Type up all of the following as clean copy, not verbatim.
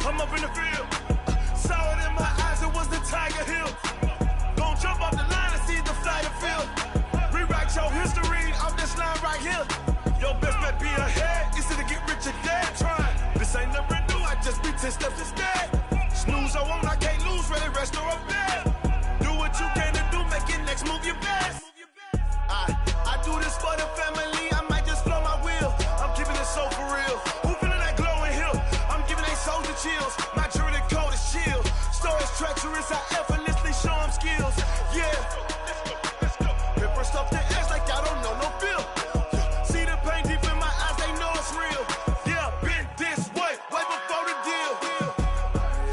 I'm up in the field. Saw it in my eyes, it was the Tiger Hill. Gon' jump off the line and see the fly the field. Rewrite your history off this line right here. Your best bet be ahead, easy to get rich or dead. Trying, this ain't never new, I just be 10 steps instead. Snooze, I won't, I can't lose, ready, rest or up bed. Do what you can to do, make your next move your best. I do this for the family, I might just blow my wheel. I'm keeping it so for real. Who feeling that glowing hill? I'm giving they soldier chills. My jewelry coat is chill. Stories treacherous, I effortlessly show them skills. Yeah. Hit first off the edge like I don't know no feel. See the pain deep in my eyes, they know it's real. Yeah, been this way before the deal.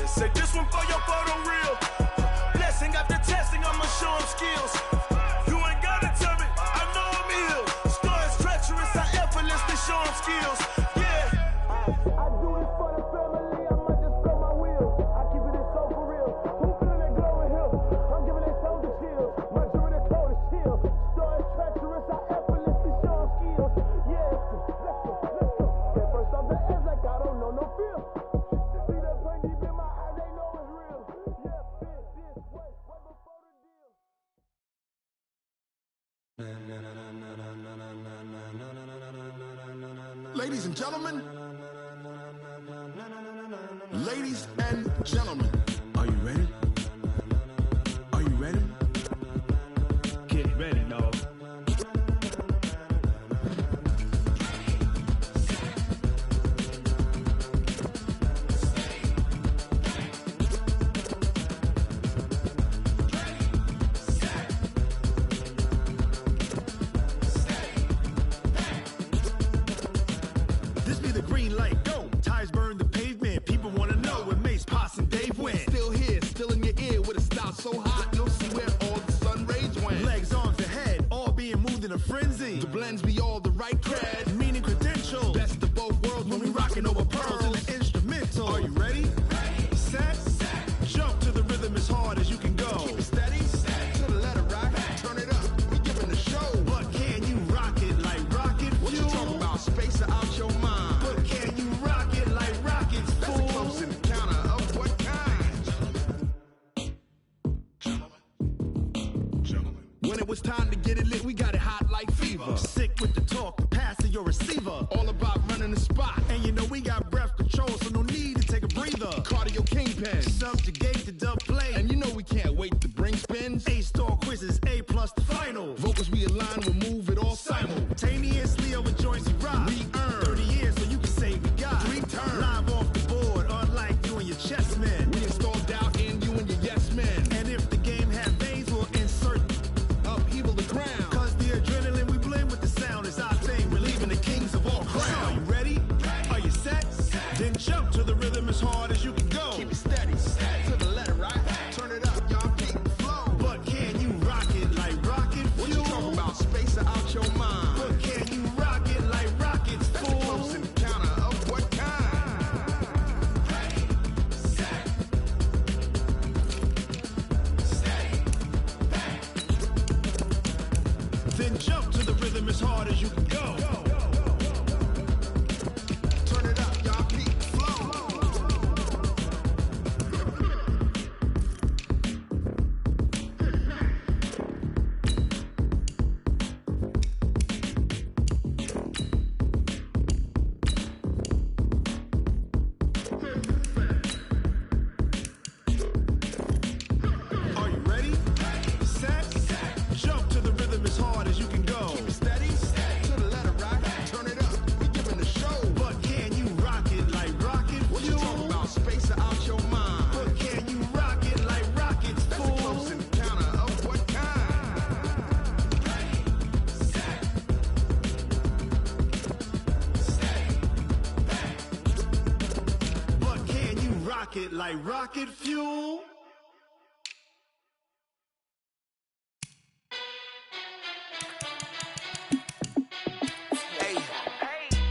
Say this one for your photo real. Blessing after testing, I'ma show them skills. You ain't gotta tell me, I know I'm ill. Stories treacherous, I effortlessly show them skills. Yeah. I do this for the family, I might just blow my wheel. I keep it so for real. Who feeling that glowing hill? I'm giving they soldier chills. My jewelry coat is chill. Stories treacherous, I effortlessly show them skills. Yeah, let's go. Hit first off the edge like I don't know no feel. See that pain deep in my eyes, they know it's real. Yeah, been this way before the deal. Ladies and gentlemen, ladies and gentlemen, are you ready? Are you ready? Get ready, dog. This be the green light, go. Tires burn the pavement. People wanna know where Mace, Pops, and Dave went. Still here, still in your ear with a style so hot, you'll see where all the sun rays went. Legs, arms, and head, all being moved in a frenzy. The blends be all the right cred. Meaning credentials. Best of both worlds when we rockin' over pearls in the instrumental. Are you ready? Set, jump to the rhythm as hard as you can go. Keep it steady, to the letter right. Turn it up, we giving the show. But can you rock it like rocket fuel? What you talking about? Space out your mind. But can you rock it like rockets, That's fool? a close encounter of what kind? Gentlemen. When it was time to get it lit, we got it hot like fever. Sick with the talk, pass to your receiver. All about running the spot. And you know we got breath control, so no need to take a breather. Cardio kingpin. Subjugate the dub play. And you know we can't wait to bring spins. A-star quizzes, A+ the final. Vocals we align, we'll move it all Simultaneously over joints we rock. We earn 30 years, so you can say we got 3 turns. live off the board, unlike you and your chess men. We install doubt in you and your yes men. And if the game had veins, we'll insert Upheaval the ground. cause the adrenaline we blend with the sound is our thing. We're leaving the kings of all crowns. So are you ready? Are you set? Then jump to the rhythm as hard as you can go. Keep it steady, to the letter right. Turn it up, y'all keep the flow. But can you rock it like rocket fuel? What you talking about? Space out your mind. But can you rock it like rockets, That's a fool? close encounter of what kind? Then jump to the rhythm as hard as you can go. Turn it up, y'all keep the flow. Are you ready? Set, jump to the rhythm as hard as you can go. Keep it steady, to the letter right. Turn it up, we giving the show. But can you rock it like rocket What you fuel? talking about? Space out your mind. But can you rock it like rockets, That's a fool? close encounter of what kind? But can you rock it like rocket fuel? Hey,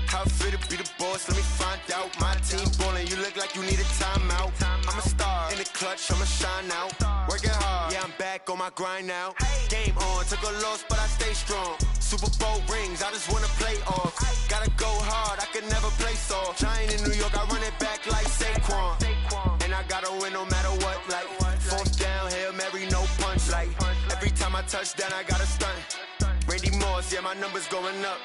how I feel to be the boss? Let me find out. My team ballin', you look like you need a timeout. I'm a star in the clutch, I'ma shine out. Working hard, yeah, I'm back on my grind now. Game on, took a loss, but I stay strong. Super Bowl rings, I just wanna play off. Gotta go hard, I can never play soft. Giant in New York, I run it back like Saquon. And I gotta win no matter what, like fourth down, Hail Mary, no punch. Like every time I touch down, I gotta stunt. Randy Moss, yeah, my numbers going up.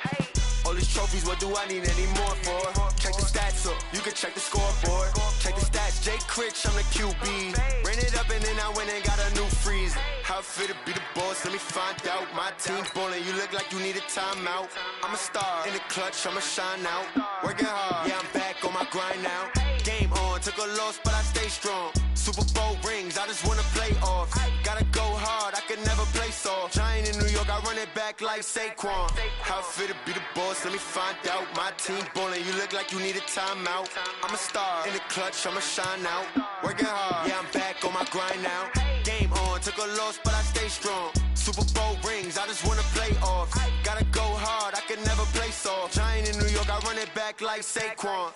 All these trophies, what do I need any more for? Check the stats up, you can check the scoreboard. Check the stats, Jay Critch, I'm the QB. Ran it up and then I went and got a new freeze. How it feel to be the boss, let me find out. My team ballin', you look like you need a timeout. I'm a star, in the clutch, I'ma shine out. Working hard, yeah, I'm back on my grind now. Game on, took a loss, but I stay strong. Super Bowl rings, I just wanna play off. Gotta go hard, I can never play soft. Giant in New York, I run it back like Saquon. How it feel to be the boss, let me find out. My team ballin', you look like you need a timeout. I'm a star, in the clutch, I'ma shine out. Working hard, yeah, I'm back on my grind now. Game on, took a loss, but I stay strong. Super Bowl rings, I just wanna play off. Gotta go hard, I can never play soft. Giant in New York, I run it back like Saquon.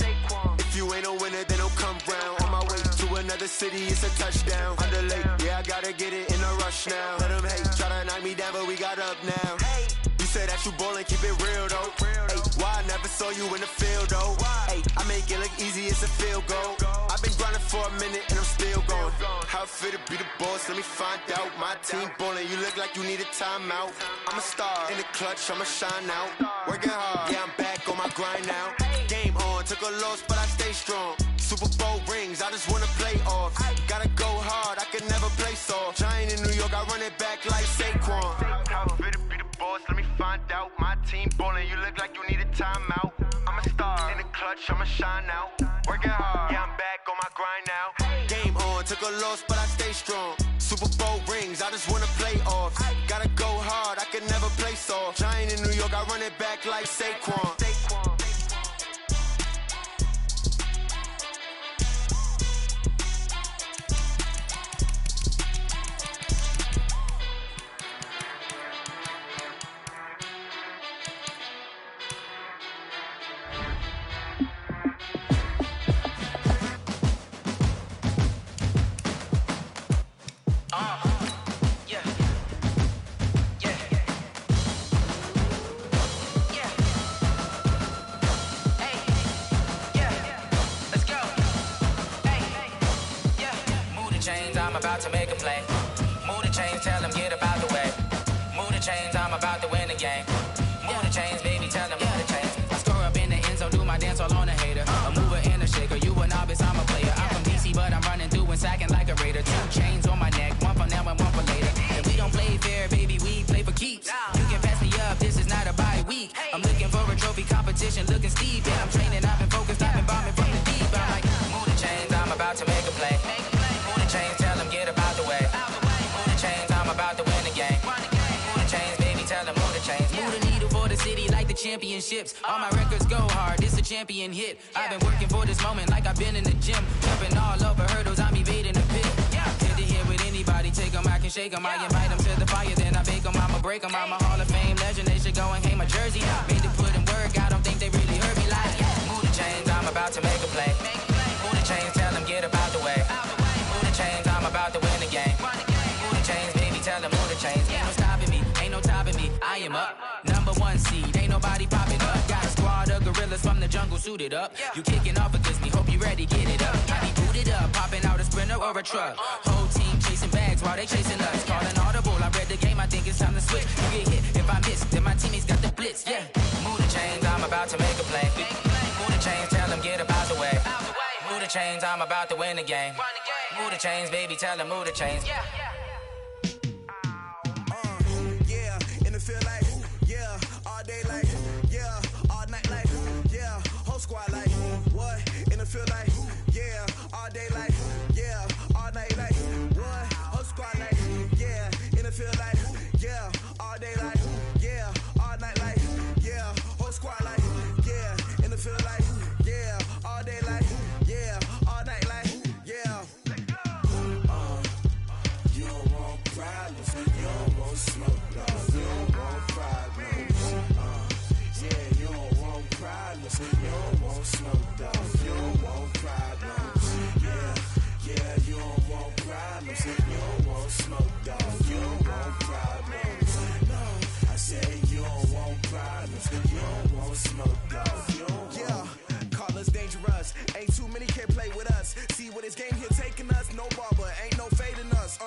If you ain't a winner, then don't come round. On my way to another city, it's a touchdown. Underlay, yeah, I gotta get it in a rush now. Let them hate, try to knock me down, but we got up now. You said that you ballin', keep it real though. Hey, why I never saw you in the field though? Hey, I make it look easy, it's a field goal. I've been grinding for a minute and I'm still going. How it feel to be the boss, let me find out. My team ballin', you look like you need a timeout. I'm a star, in the clutch, I'ma shine out. Working hard, yeah, I'm back on my grind now. Game on, took a loss, but I stay strong. Super Bowl rings, I just wanna play off. Gotta go hard, I can never play soft. Giant in New York, I run it back like Saquon. How it feel to be the boss, let me find out. My team ballin', you look like you need a timeout. I'm a star, in the clutch, I'ma shine out. Working hard, yeah, I'm back on my grind now. Game on, took a loss, but I stay strong. Super Bowl rings, I just wanna play off. Gotta go hard, I can never play soft. Giant in New York, I run it back like Saquon. I'm about to make a play. Move the chains, tell them get about the way. Move the chains, I'm about to win the game. Move the chains, baby, tell them move the chains. I score up in the end zone, do my dance all on a hater. A mover and a shaker, you a novice, I'm a player. I'm from DC, but I'm running through and sacking like a raider. 2 chains on my neck, one for now and one for later. And we don't play fair, baby, we play for keeps. You can pass me up, this is not a bye week. I'm looking for a trophy competition, looking steep. And I'm training, I've been focused, I've been bombing from the deep. I'm like, move the chains, I'm about to make a play. Move the chains, tell them get about the way. Move the chains, I'm about to win the game. Move the chains, baby, tell them move the chains. Move the needle for the city like the championships. All my records go hard, this a champion hit. I've been working for this moment like I've been in the gym. Jumping all over hurdles, I'm evading the pit. Good to hear with anybody, take them, I can shake them. I invite them to the fire, then I bake them, I'ma break them. I'm a Hall of Fame legend, they should go and hang my jersey. Made to put in work, I don't think they really heard me like. Move the chains, I'm about to make a play. Move the chains, tell them get about the way. Move the chains, I'm about to win the game. Move the chains, baby, tell them move the chains. Ain't no stopping me, ain't no topping me. I am up, #1 seed, ain't nobody popping up. Got a squad of gorillas from the jungle suited up. You kicking off against me, hope you ready, get it up. I be booted up, popping out a Sprinter or a truck. Whole team chasing bags while they chasing us. Calling audible, I read the game, I think it's time to switch. You get hit, if I miss, then my teammates got the blitz, yeah. Move the chains, I'm about to make a play. Move the chains, tell them get about the way. Move the chains, I'm about to win the game. Move the chains, baby, tell them move the chains. Yeah, in the field like, yeah, all day like, yeah, all night like, yeah, whole squad like, what? In the field like, yeah, all day like, yeah, all night like, what? Whole squad like, yeah, in the field like, yeah, all day like, yeah, all night like, yeah, whole squad like, yeah, in the field like, yeah, all day like, yeah, all night like, yeah. You don't want problems, you don't want smoke, you don't want problems. Yeah, you don't want problems, you don't want smoke, you don't want problems. Yeah, you don't want problems. You don't want smoke, dog. You don't want problems. No, I said you don't want problems. You don't want smoke, dog. You don't want. Yeah, call us dangerous. Ain't too many can play with us. See what this game here taking us. No barber, ain't no fading us.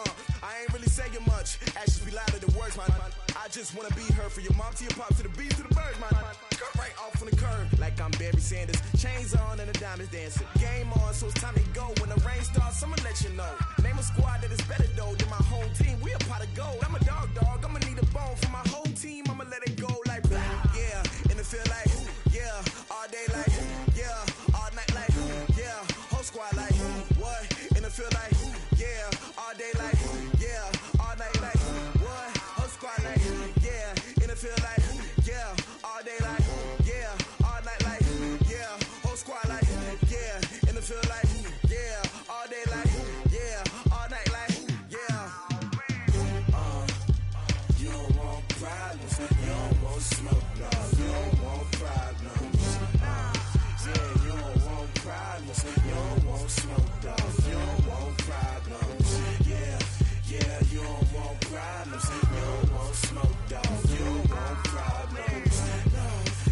I ain't really saying much. Actions be louder than words, man. I just wanna be heard from your mom to your pop to the beat to the birds, man. Cut right off on the curb like I'm Barry Sanders. Chains on and the diamonds dancing. Game on, so it's time to go. When the rain starts, I'ma let you know. Name a squad that is better though than my whole team. We a pot of gold. I'm a dog. I'ma need a bone for my whole team. I'ma let it go like yeah. And it feel like yeah. All day like yeah. All night like yeah. Whole squad like what? And it feel like yeah. All day like yeah. All night like what? Whole squad like yeah. And it feel like yeah. All day like yeah. All night like yeah. Whole squad like yeah. And it feel like yeah. All day like yeah. All night like yeah. You don't want problems. You don't want smoke, dog. You don't want problems. Yeah, you don't want problems. You don't want smoke, dog. You don't want problems. Yeah, you don't want problems. You don't want smoke, dog. You don't want problems. No,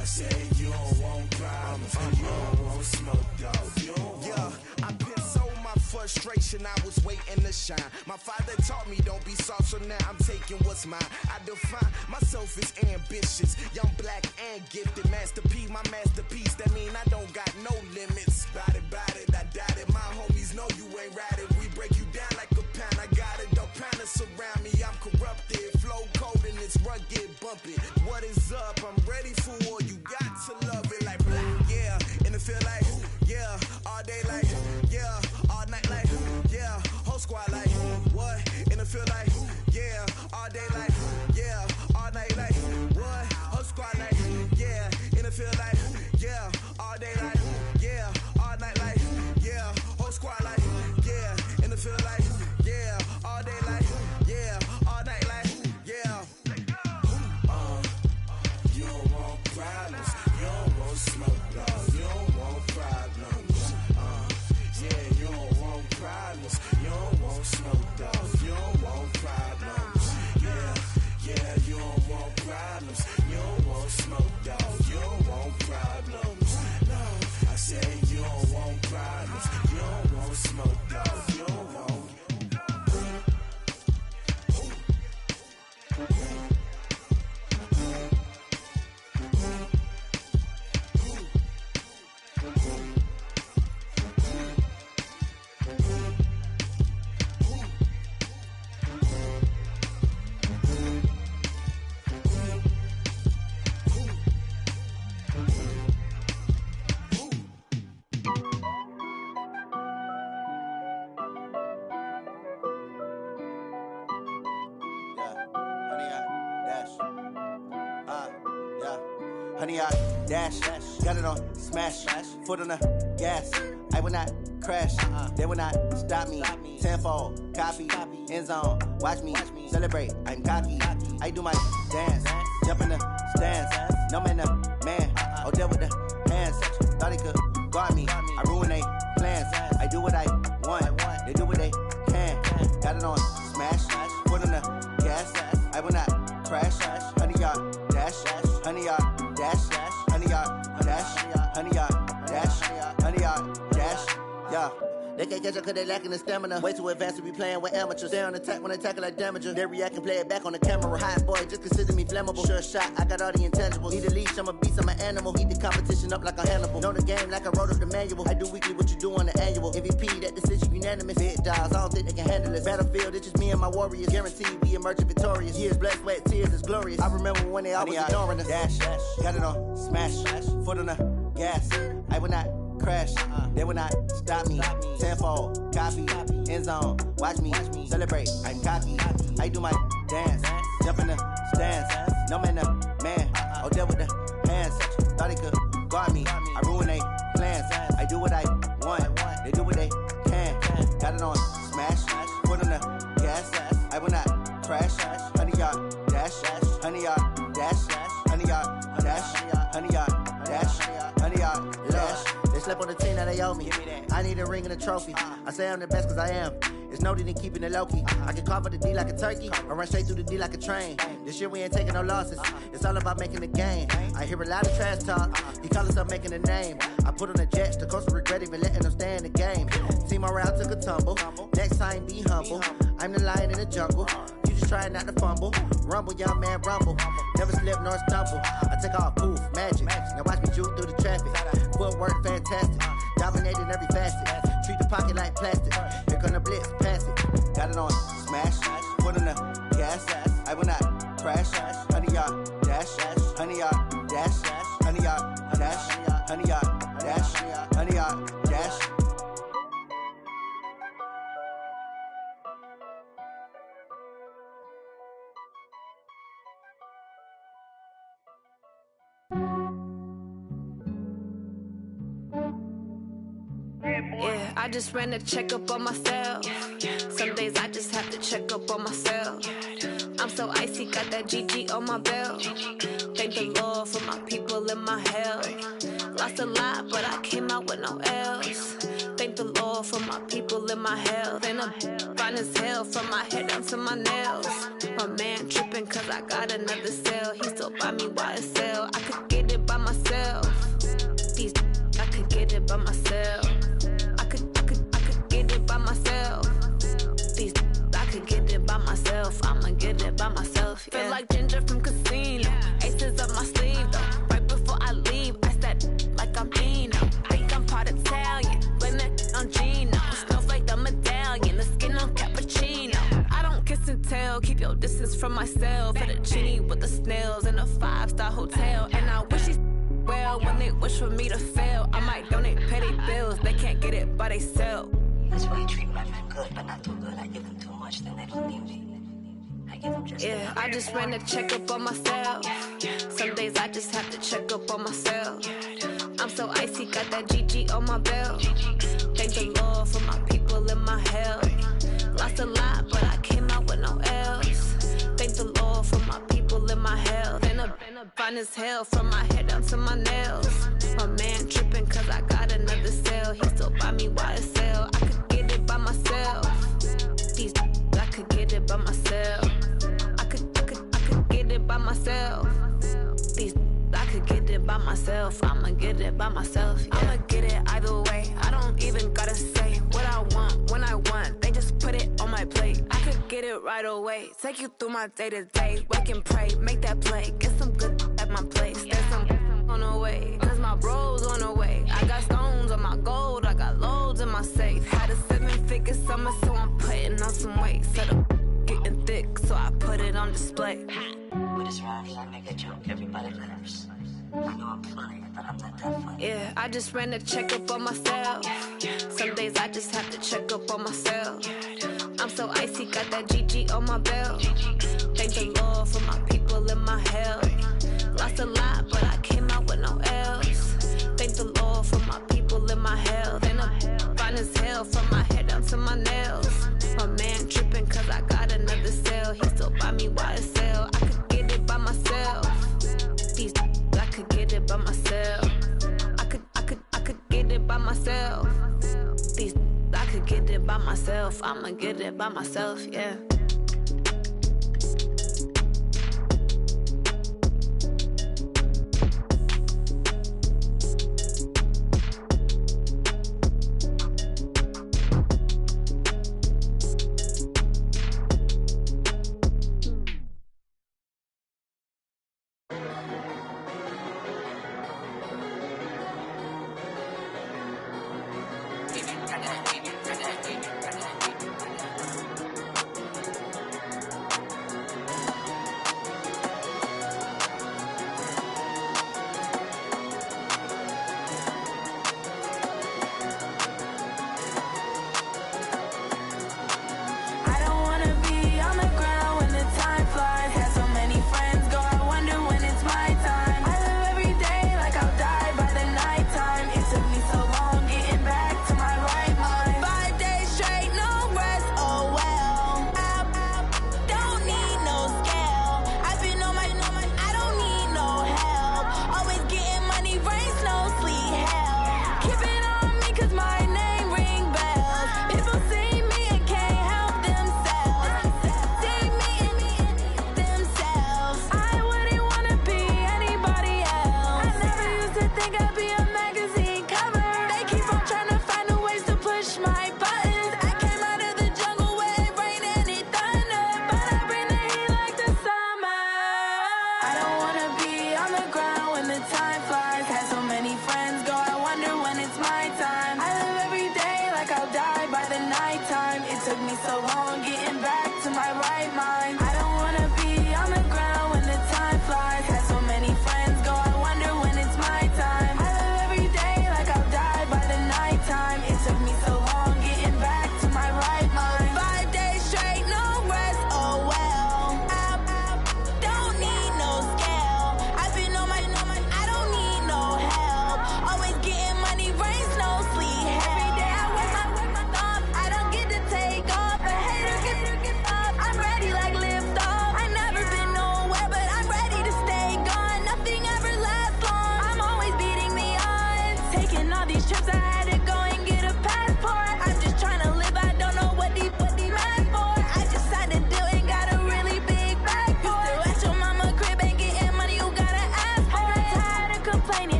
I said you don't want problems. You don't want smoke, dog. You don't want. Yeah, I pissed so my frustration, I was waiting to shine. My father taught me don't be soft, so now I'm taking what's mine. I define myself as ambitious, young, black, and gifted. Master P, my masterpiece. That mean I don't got no limits. Bout it, I doubt it. My homies know you ain't ratted. We break you down like a pound. I got it, don't pound us around me. I'm corrupted, flow cold and it's rugged, bumpy. What is up? I'm ready for war. You got to love it like yeah. And it feel like yeah. All day like yeah. All night like yeah. Whole squad like what? And it feel like yeah. All day like yeah. All night like what? Whole squad like yeah. And it feel like yeah. All day like yeah. All night like yeah. Whole squad like yeah. And it feel like yeah. All day like yeah. All night like yeah. You don't want problems. You don't want smoke, dog. You don't want problems. Yeah, you don't want problems. You don't want smoke, dog. You don't want problems. Yeah, you don't want problems. You don't want smoke, dog. You don't want problems. No, I said you don't want problems. You don't want smoke, dog. You don't want. Honey, I dash, got it on smash, foot on the gas. I will not crash, they will not stop me. Tenfold, copy, end zone, watch me celebrate. I'm cocky, I do my dance, jump in the stands. No man, man, oh there with the hands. Thought he could guard me, I ruin they plans. I do what I want, they do what they can. Got it on smash, foot on the gas. I will not crash, honey, y'all dash, honey, y'all dash, honey, y'all dash, honey, y'all dash, honey, y'all dash, yeah. They can't catch up cause they lacking the stamina. Way too advanced to be playing with amateurs. Stay on attack when they tackle like damager. They react and play it back on the camera. Hot boy, just consider me flammable. Sure shot, I got all the intangibles. Need a leash, I'm a beast, I'm an animal. Eat the competition up like a Hannibal. Know the game like I wrote up the manual. I do weekly what you do on the annual. MVP, that decision unanimous. Big dials, I don't think they can handle this. Battlefield, it's just me and my warriors. Guaranteed we emerging victorious. Years, blood, sweat, tears, it's glorious. I remember when they always ignoring us. Dash, got it on smash, foot on the gas. I will not crash, they will not stop me. Tenfold, copy, end zone, watch me celebrate. I'm cocky, I do my dance, jump in the stands. No man, man, oh there with the hands. Thought he could guard me, I ruin they plans. I do what I want, they do what they can. Got it on smash, foot on the gas. I will not crash, honey, y'all dash, honey, y'all dash, honey, y'all dash, honey, y'all dash, honey, y'all dash. They slept on the team that they owe me. I need a ring and a trophy. I say I'm the best cause I am. It's Niggas know they ain't keeping it low-key. I can carve up the D like a turkey, or run straight through the D like a train. This year we ain't taking no losses. It's all about making the game. I hear a lot of trash talk. He call himself making a name. I put on the jets, the coast will regret even letting them stay in the game. Team around took a tumble. Next time be humble. I'm the lion in the jungle. You just trying not to fumble. Rumble, young man, rumble. Never slip nor stumble. I take off, poof, magic. Now watch me juke through the traffic. Footwork fantastic. Dominating every facet. Treat the pocket like plastic. Here come the blitz, pass it. Got it on smash. Foot on the gas. I will not crash. 100-yard dash. 100-yard dash. 100-yard dash. 100-yard dash. 100-yard dash. Yeah, I just ran a checkup on myself. Some days I just have to check up on myself. I'm so icy, got that GG on my belt. Thank the Lord for my people in my health. Lost a lot, but I came out with no L's. Thank the Lord for my people in my health. And I'm fine as hell from my head down to my nails. My man tripping cause I got another cell. He still buy me YSL. I could get it by myself. These I could get it by myself. I could get it by myself. These I could get it by myself. I'ma get it by myself. Yeah. Feel like Ginger from Casino. Aces up my sleeve though. Right before I leave, I said like I'm Dino. Think I'm part Italian. Blame it on Gino. Smells like the medallion. The skin on cappuccino. I don't kiss and tell. Keep your distance from myself. Fettuccine with the snails in a 5-star hotel. And I wish well when they wish for me to fail. I might donate petty bills. They can't get it by they sell. That's why I treat my men good, but not too good. I give them too much, then they don't need me. I give them just yeah, I just ran a checkup on myself. Some days I just have to check up on myself. I'm so icy, got that GG on my belt. Thank the Lord for my people in my health. Lost a lot, but I came out with no L's. Thank the Lord for my people in my health. And I'm fine as hell from my head down to my nails. My man tripping cause I got another cell. He still buy me YSL. I could get it by myself. These I could get it by myself. I could get it by myself. These I could get it by myself. I'ma get it by myself. Yeah. I'ma get it either way. I don't even gotta say what I want when I want. They just put it on my plate. I could get it right away. Take you through my day to day. Wake and pray, make that play. Get some good at my place. There's some on the way. Cause my bro's on the way. I got stones on my gold. I got loads in my safe. Had a 7-figure summer, so I'm putting on some weight. Set up getting thick, so I put it on display. With this round here, I make a joke, everybody laughs. I know I'm funny, but I'm not that funny. Yeah, I just ran a checkup on myself. Some days I just have to check up on myself. I'm so icy, got that GG on my belt. Thank the Lord for my people in my health. Lost a lot, but I came out with no L's. Thank the Lord for my people in my health. And I'm fine as hell from my head down to my nails. My man tripping cause I got another cell. He still buy me YSL. I could get it by myself. These I could get it by myself. I could get it by myself. These I could get it by myself. I'ma get it by myself, yeah.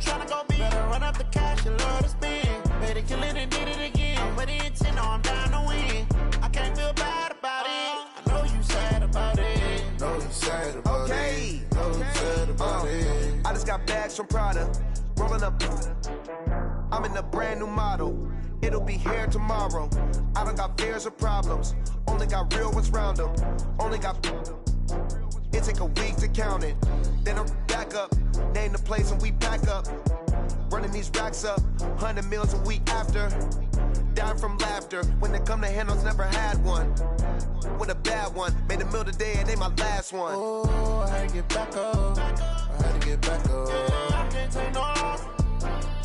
tryna go be. Better run up the cash and love to spend. Better kill it and did it again. But the intent, no, I'm down to win. I can't feel bad about it. I know you sad about it. Know you sad about it. Know you sad about it. I just got bags from Prada. Rolling up. I'm in a brand new model. It'll be here tomorrow. I don't got fears or problems. Only got real ones round them. Only got. It take a week to count it. Then I'm back up. Name the place and we pack up. Running these racks up. 100 meals a week after. Dying from laughter. When they come to handles, never had one. With a bad one. Made a meal today and they my last one. Oh, I had to get back up. I had to get back up. I can't take no loss.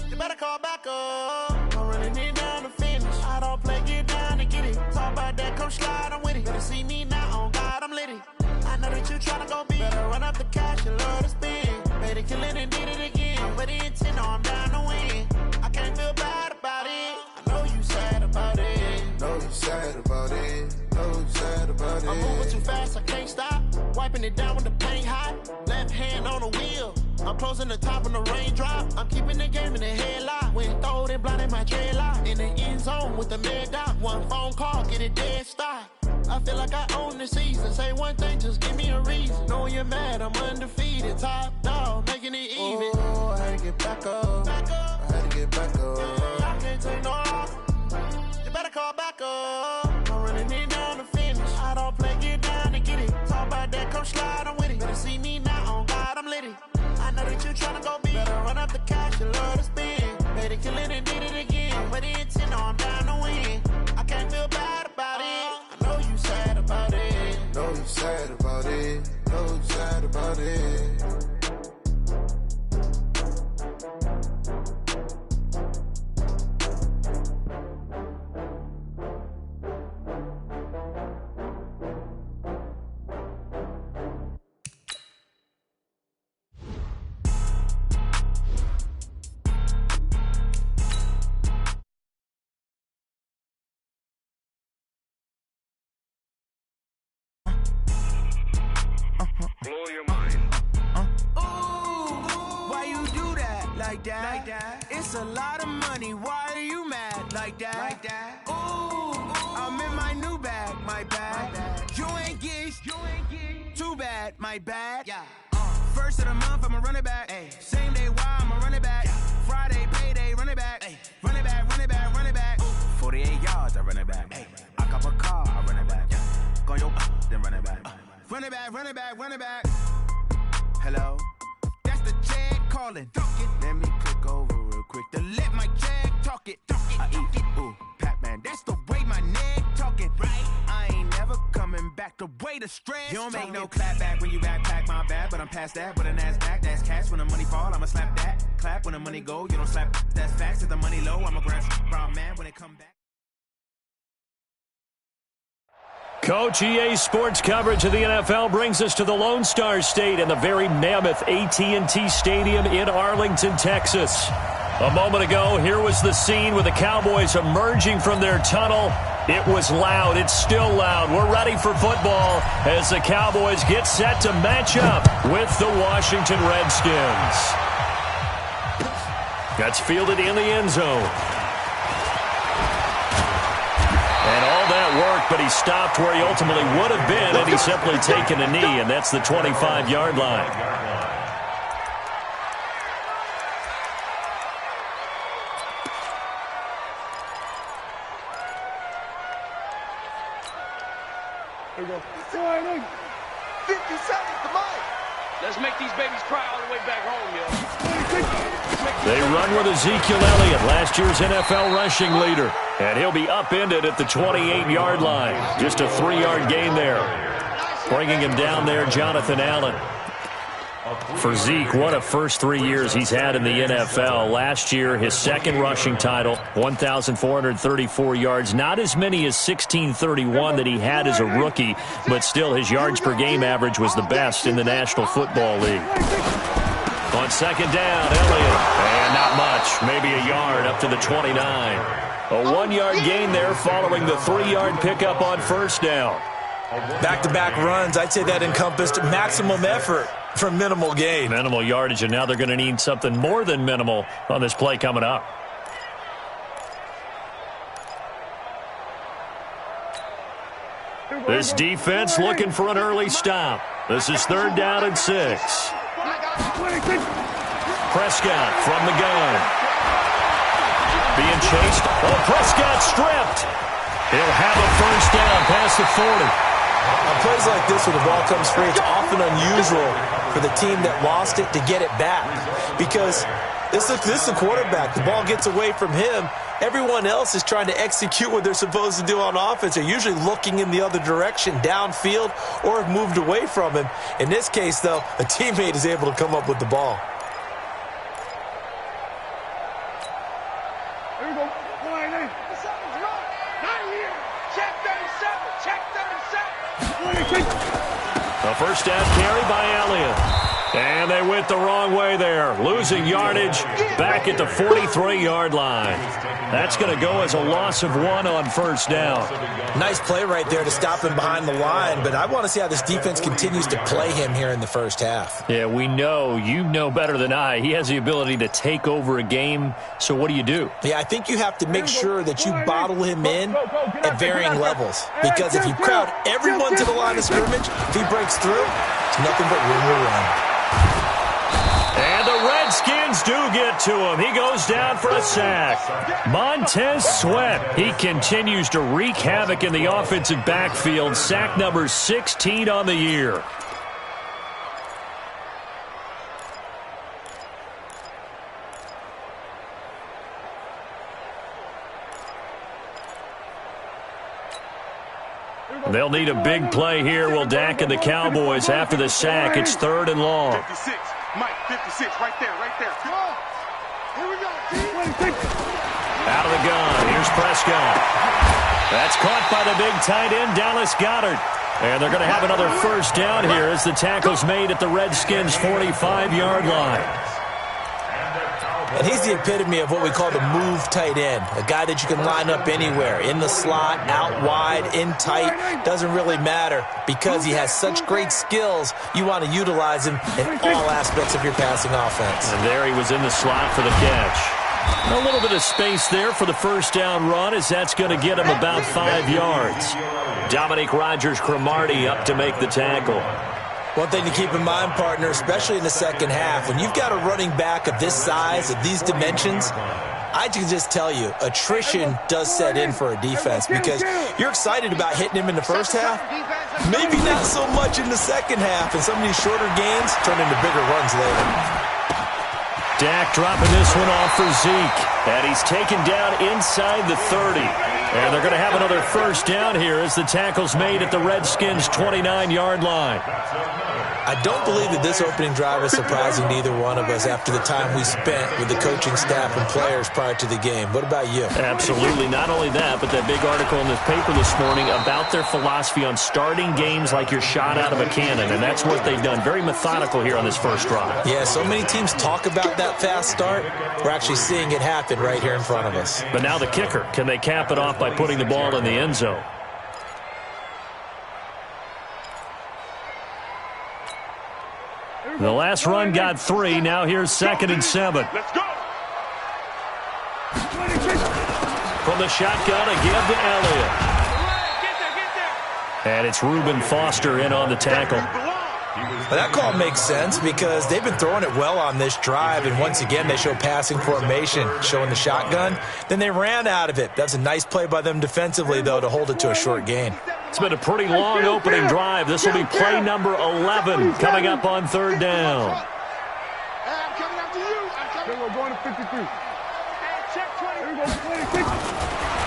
You better call back up. I'm running it down to finish. I don't play, get down to get it. Talk about that, come slide, I'm with it. Better see me now, on God, I'm litty. I know that you tryna go be. Better run up the cash and love to spend. Better kill it and did it again. But the intent, no, I'm down to win. I can't feel bad about it. I know you sad about it. Know you sad about it. Know you sad about it. I'm moving too fast, I can't stop. Wiping it down with the paint hot. Left hand on the wheel. I'm closing the top of the raindrop. I'm keeping the game in the headlock. When throwed and blinded my dreadlock. In the end zone with the mad dot. One phone call, get it dead stop. I feel like I own the season. Say one thing, just give me a reason. Knowing you're mad, I'm undefeated. Top dog, making it even. Oh, I had to get back up. I had to get back up. I can't take no loss. You better call back up. I'm running it down to finish. I don't play, get down to get it. Talk about that, come slide, I'm with it. Better see me now, on God, I'm litty. I know that you tryna go be. Better run up the cash and love to spend. Better kill it and did it again. But the intent, no, I'm down to win. I can't feel bad about it. I know you sad about it. Know you sad about it. Know you sad about it. Blow your mind. Why you do that like that? It's a lot of money. Why are you mad like that? Ooh, I'm in my new bag, my bag. You ain't get too bad, my bad. Yeah. First of the month, I'ma run it back. Ay. Same day, why I'ma run it back. Friday, payday, run it back. Ay. Run it back, run it back, run it back. 48 yards, I run it back. Ay. I cop a car, I run it back. Go yo, then run it back. Run it back, run it back, run it back. Hello? That's the check calling. Let me click over real quick to let my check talk it. I eat it, ooh, Pac-Man. That's the way my neck talking. Right? I ain't never coming back the way the stress. You don't make no clap back when you backpack my bad, but I'm past that. With a NASDAQ, that's cash. When the money fall, I'ma slap that. Clap when the money go, you don't slap. That's facts. If the money low, I'ma grab brown man when it come back. Coach, EA Sports coverage of the NFL brings us to the Lone Star State and the very mammoth AT&T Stadium in Arlington, Texas. A moment ago, here was the scene with the Cowboys emerging from their tunnel. It was loud. It's still loud. We're ready for football as the Cowboys get set to match up with the Washington Redskins. That's fielded in the end zone. And all that worked, but he stopped where he ultimately would have been, and he's simply taken a knee, and that's the 25-yard line. Here we go. 50 seconds, come on. Let's make these babies cry all the way back home, yo. They run with Ezekiel Elliott, last year's NFL rushing leader. And he'll be upended at the 28-yard line. Just a 3-yard gain there. Bringing him down there, Jonathan Allen. For Zeke, what a first 3 years he's had in the NFL. Last year, his second rushing title, 1,434 yards. Not as many as 1,631 that he had as a rookie, but still his yards per game average was the best in the National Football League. On second down, Elliott. And not much, maybe a yard up to the 29. A 1-yard gain there following the 3-yard pickup on first down. Back-to-back runs, I'd say that encompassed maximum effort. for minimal gain. Minimal yardage, and now they're going to need something more than minimal on this play coming up. This defense looking for an early stop. This is 3rd down and 6. Prescott from the gun. Being chased. Oh, Prescott stripped. He'll have a first down past the 40. On plays like this where the ball comes free, it's often unusual for the team that lost it to get it back. Because this is the quarterback. The ball gets away from him. Everyone else is trying to execute what they're supposed to do on offense. They're usually looking in the other direction, downfield, or have moved away from him. In this case, though, a teammate is able to come up with the ball. Here we go. Something's wrong. Not here. Check 37. Check 37. A first down carry by Elliott. And they went the wrong way there. Losing yardage back at the 43-yard line. That's going to go as a loss of 1 on first down. Nice play right there to stop him behind the line, but I want to see how this defense continues to play him here in the first half. Yeah, we know. You know better than I. He has the ability to take over a game, so what do you do? Yeah, I think you have to make sure that you bottle him in at varying levels, because if you crowd everyone to the line of scrimmage, if he breaks through, it's nothing but room to run. And the Redskins do get to him. He goes down for a sack. Montez Sweat, he continues to wreak havoc in the offensive backfield. Sack number 16 on the year. They'll need a big play here. Will Dak and the Cowboys after the sack. It's 3rd and long. 56. Mike, 56. Right there. Come on. Here we go. Out of the gun. Here's Prescott. That's caught by the big tight end, Dallas Goedert. And they're going to have another first down here as the tackle's made at the Redskins' 45-yard line. And he's the epitome of what we call the move tight end, a guy that you can line up anywhere, in the slot, out wide, in tight, doesn't really matter because he has such great skills. You want to utilize him in all aspects of your passing offense. And there he was in the slot for the catch. A little bit of space there for the first down run as that's going to get him about 5 yards. Dominique Rodgers-Cromartie up to make the tackle. One thing to keep in mind, partner, especially in the second half, when you've got a running back of this size, of these dimensions, I can just tell you, attrition does set in for a defense because you're excited about hitting him in the first half, maybe not so much in the second half, and some of these shorter gains turn into bigger runs later. Dak dropping this one off for Zeke, and he's taken down inside the 30. And they're going to have another first down here as the tackle's made at the Redskins' 29-yard line. I don't believe that this opening drive is surprising to either one of us after the time we spent with the coaching staff and players prior to the game. What about you? Absolutely. Not only that, but that big article in this paper this morning about their philosophy on starting games like you're shot out of a cannon, and that's what they've done. Very methodical here on this first drive. Yeah, so many teams talk about that fast start. We're actually seeing it happen right here in front of us. But now the kicker. Can they cap it off by putting the ball in the end zone? The last run got 3. Now here's 2nd and 7. Let's go. From the shotgun again to Elliott. And it's Reuben Foster in on the tackle. Well, that call makes sense because they've been throwing it well on this drive, and once again they show passing formation, showing the shotgun. Then they ran out of it. That's a nice play by them defensively, though, to hold it to a short gain. It's been a pretty long opening drive. This will be play number 11 coming up on 3rd down. I'm coming after you. We're going to 53. Check 20.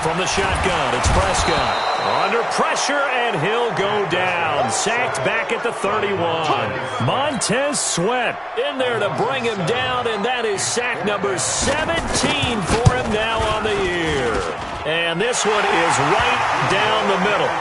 From the shotgun, it's Prescott. Under pressure, and he'll go down. Sacked back at the 31. Montez Sweat in there to bring him down, and that is sack number 17 for him now on the year. And this one is right down the middle.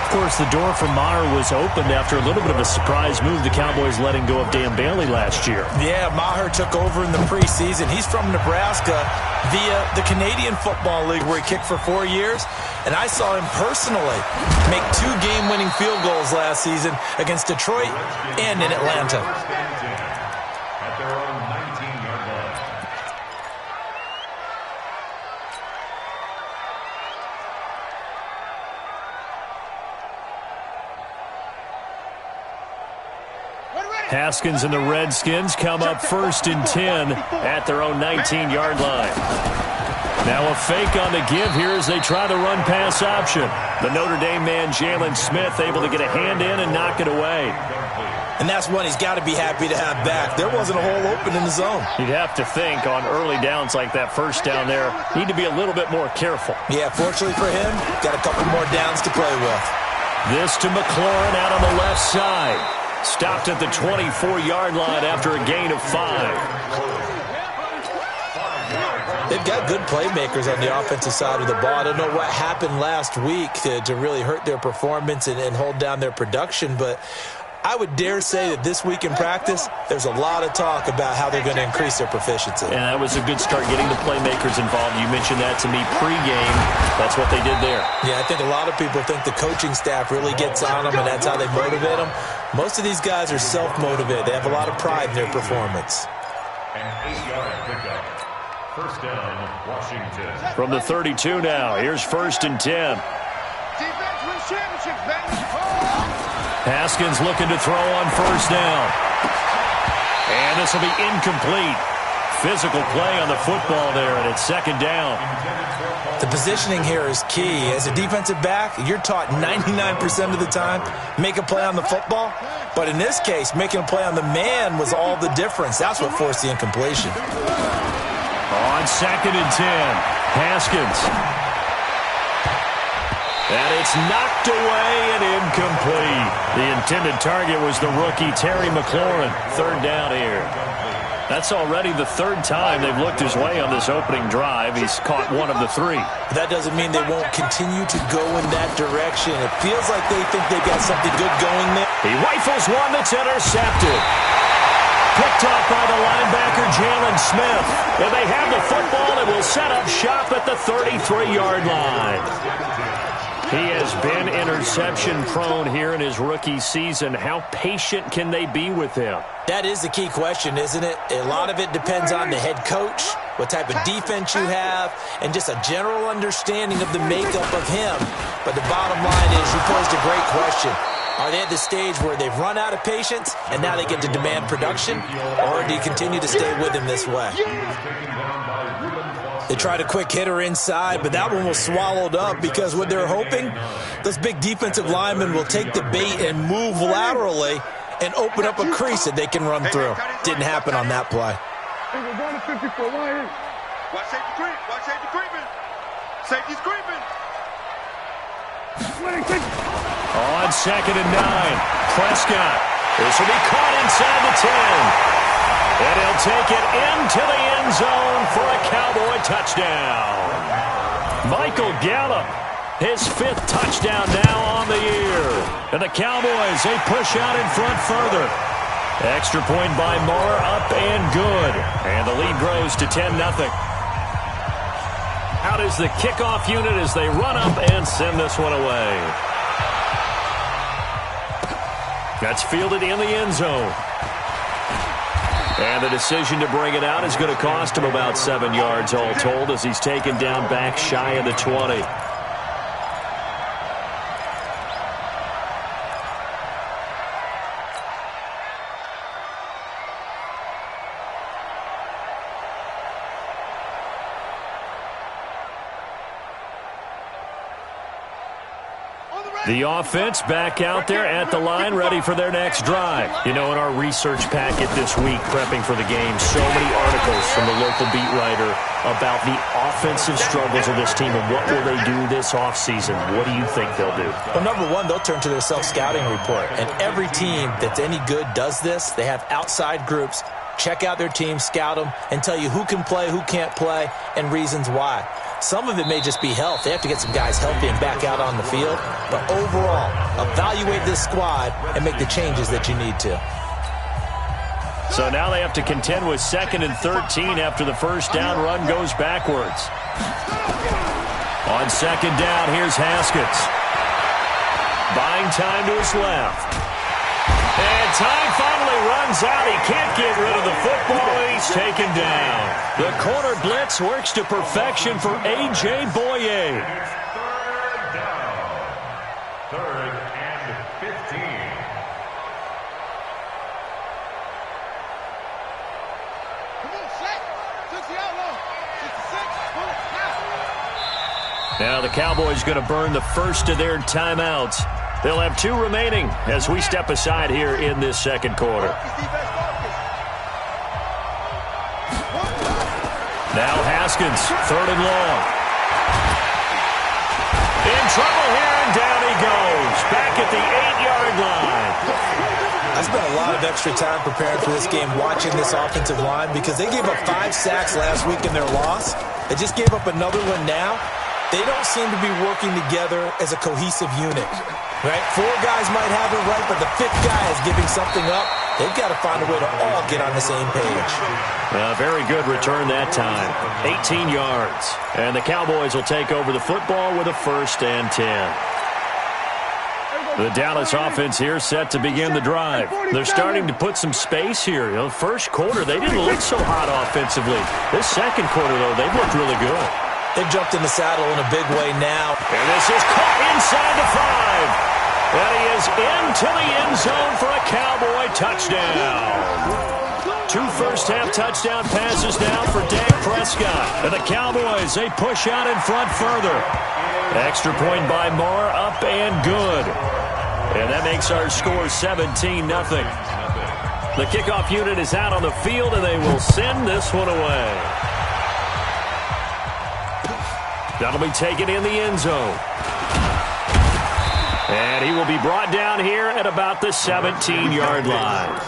Of course, the door for Maher was opened after a little bit of a surprise move. The Cowboys letting go of Dan Bailey last year. Yeah, Maher took over in the preseason. He's from Nebraska via the Canadian Football League where he kicked for 4 years. And I saw him personally make 2 game-winning field goals last season against Detroit and in Atlanta. Haskins and the Redskins come up 1st and 10 at their own 19-yard line. Now a fake on the give here as they try the run-pass option. The Notre Dame man, Jalen Smith, able to get a hand in and knock it away. And that's one he's got to be happy to have back. There wasn't a hole open in the zone. You'd have to think on early downs like that first down there, need to be a little bit more careful. Yeah, fortunately for him, got a couple more downs to play with. This to McLaurin out on the left side. Stopped at the 24-yard line after a gain of 5. They've got good playmakers on the offensive side of the ball. I don't know what happened last week to really hurt their performance and hold down their production, but I would dare say that this week in practice, there's a lot of talk about how they're going to increase their proficiency. And that was a good start getting the playmakers involved. You mentioned that to me pregame. That's what they did there. Yeah, I think a lot of people think the coaching staff really gets on them, and that's how they motivate them. Most of these guys are self-motivated. They have a lot of pride in their performance. And 8-yard pickup. First down, Washington. From the 32 now, here's 1st and 10. Defense wins championships, baby. Haskins looking to throw on 1st down. And this will be incomplete. Physical play on the football there, and it's 2nd down. The positioning here is key. As a defensive back, you're taught 99% of the time, make a play on the football. But in this case, making a play on the man was all the difference. That's what forced the incompletion. On 2nd and 10, Haskins. And it's knocked away and incomplete. The intended target was the rookie, Terry McLaurin. 3rd down here. That's already the 3rd time they've looked his way on this opening drive. He's caught 1 of the 3. That doesn't mean they won't continue to go in that direction. It feels like they think they've got something good going there. He rifles one that's intercepted. Picked off by the linebacker, Jalen Smith. And they have the football and will set up shop at the 33-yard line. He has been interception-prone here in his rookie season. How patient can they be with him? That is the key question, isn't it? A lot of it depends on the head coach, what type of defense you have, and just a general understanding of the makeup of him. But the bottom line is, you posed a great question. Are they at the stage where they've run out of patience and now they get to demand production? Or do you continue to stay with him this way? They tried a quick hitter inside, but that one was swallowed up because what they're hoping, those big defensive linemen will take the bait and move laterally and open up a crease that they can run through. Didn't happen on that play. We're going to 54. Watch safety creep. Watch safety creeping. Safety's creeping. On 2nd and 9, Prescott. This will be caught inside the 10. And he'll take it into the end zone for a Cowboy touchdown. Michael Gallup, his 5th touchdown now on the year. And the Cowboys, they push out in front further. Extra point by Moore, up and good. And the lead grows to 10-0. Out is the kickoff unit as they run up and send this one away. That's fielded in the end zone. And the decision to bring it out is going to cost him about 7 yards all told as he's taken down back shy of the 20. The offense back out there at the line, ready for their next drive. You know, in our research packet this week, prepping for the game, so many articles from the local beat writer about the offensive struggles of this team and what will they do this offseason. What do you think they'll do? Well, number one, they'll turn to their self-scouting report. And every team that's any good does this. They have outside groups. Check out their team, scout them, and tell you who can play, who can't play, and reasons why. Some of it may just be health. They have to get some guys healthy and back out on the field. But overall, evaluate this squad and make the changes that you need to. So now they have to contend with 2nd and 13 after the first down run goes backwards. On 2nd down, here's Haskins. Buying time to his left. And time finally runs out. He can't get rid of the football, and he's taken down. The corner blitz works to perfection for A.J. Boye. Third and 15. Now the Cowboys going to burn the first of their timeouts. They'll have 2 remaining as we step aside here in this second quarter. Now Haskins, 3rd and long. In trouble here, and down he goes. Back at the 8-yard line. I spent a lot of extra time preparing for this game watching this offensive line because they gave up 5 sacks last week in their loss. They just gave up another one now. They don't seem to be working together as a cohesive unit, right? 4 guys might have it right, but the 5th guy is giving something up. They've got to find a way to all get on the same page. Very good return that time. 18 yards. And the Cowboys will take over the football with a 1st and 10. The Dallas offense here set to begin the drive. They're starting to put some space here. First quarter, they didn't look so hot offensively. This second quarter, though, they've looked really good. They've jumped in the saddle in a big way now. And this is caught inside the 5. And he is into the end zone for a Cowboy touchdown. 2 first-half touchdown passes now for Dak Prescott. And the Cowboys, they push out in front further. Extra point by Moore, up and good. And that makes our score 17-0. The kickoff unit is out on the field, and they will send this one away. That'll be taken in the end zone. And he will be brought down here at about the 17-yard line.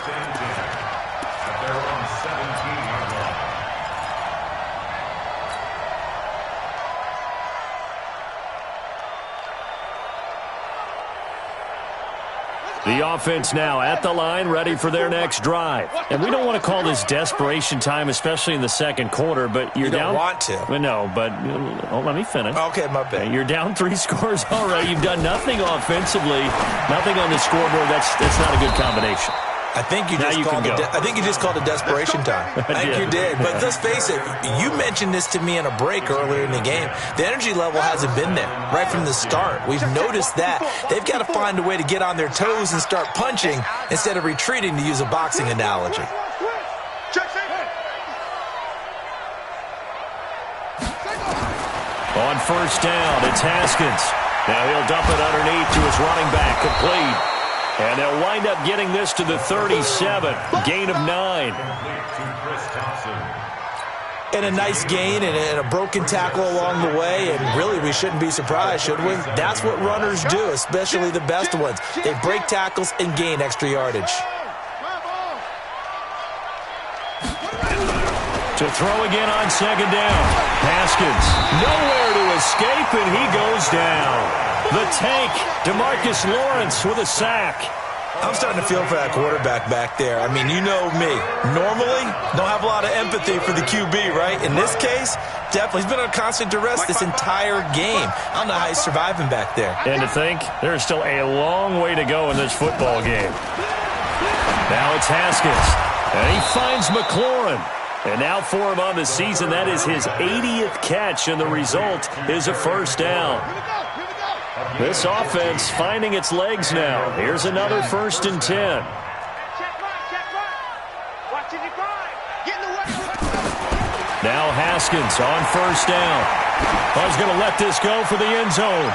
The offense now at the line, ready for their next drive. And we don't want to call this desperation time, especially in the second quarter, but you're down. You don't want to. Well, no, but let me finish. Okay, my bad. You're down 3 scores already. You've done nothing offensively, nothing on the scoreboard. That's not a good combination. I think you just called it desperation time. I think you did. But let's face it, you mentioned this to me in a break earlier in the game. The energy level hasn't been there right from the start. We've noticed that. They've got to find a way to get on their toes and start punching instead of retreating, to use a boxing analogy. On first down, it's Haskins. Now he'll dump it underneath to his running back, complete. And they'll wind up getting this to the 37, gain of 9. And a nice gain and a broken tackle along the way, and really we shouldn't be surprised, should we? That's what runners do, especially the best ones. They break tackles and gain extra yardage. To throw again on second down. Haskins, nowhere to escape, and he goes down. The tank, DeMarcus Lawrence with a sack. I'm starting to feel for that quarterback back there. I mean, you know me. Normally, don't have a lot of empathy for the QB, right? In this case, definitely. He's been on constant duress this entire game. I don't know how he's surviving back there. And to think, there's still a long way to go in this football game. Now it's Haskins. And he finds McLaurin. And now for him on the season, that is his 80th catch, and the result is a first down. This offense finding its legs now. Here's another 1st and 10. Now Haskins on first down. He's going to let this go for the end zone.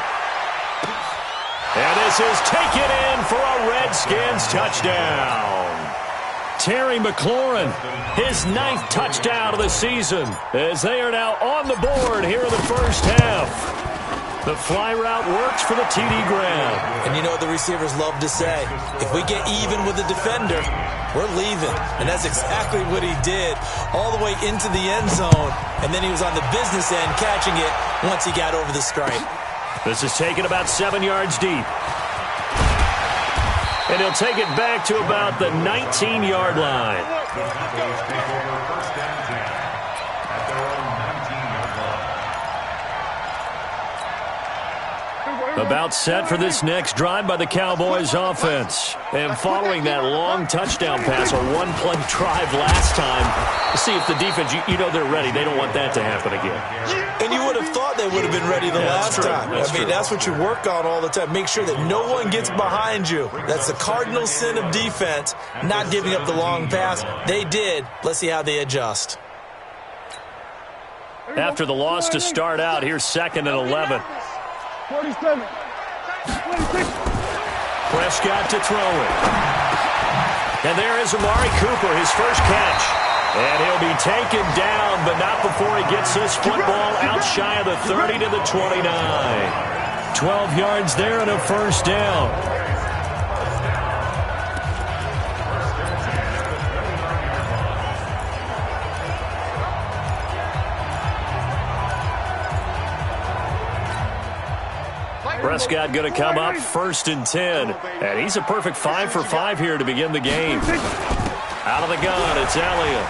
And this is taken in for a Redskins touchdown. Terry McLaurin, his 9th touchdown of the season, as they are now on the board here in the first half. The fly route works for the TD grab. And you know what the receivers love to say? If we get even with the defender, we're leaving. And that's exactly what he did, all the way into the end zone. And then he was on the business end catching it once he got over the stripe. This is taken about 7 yards deep. And he'll take it back to about the 19-yard line. About set for this next drive by the Cowboys offense. And following that long touchdown pass, a one-play drive last time, see if the defense, you know they're ready. They don't want that to happen again. And you would have thought they would have been ready the last time. That's what you work on all the time. Make sure that no one gets behind you. That's the cardinal sin of defense, not giving up the long pass. They did. Let's see how they adjust. After the loss to start out, here's 2nd and 11. 47. 26. Prescott to throw it. And there is Amari Cooper, his first catch. And he'll be taken down, but not before he gets this football out shy of the 30 to the 29. 12 yards there and a first down. Prescott going to come up 1st and 10. And he's a perfect 5 for 5 here to begin the game. Out of the gun, it's Elliott.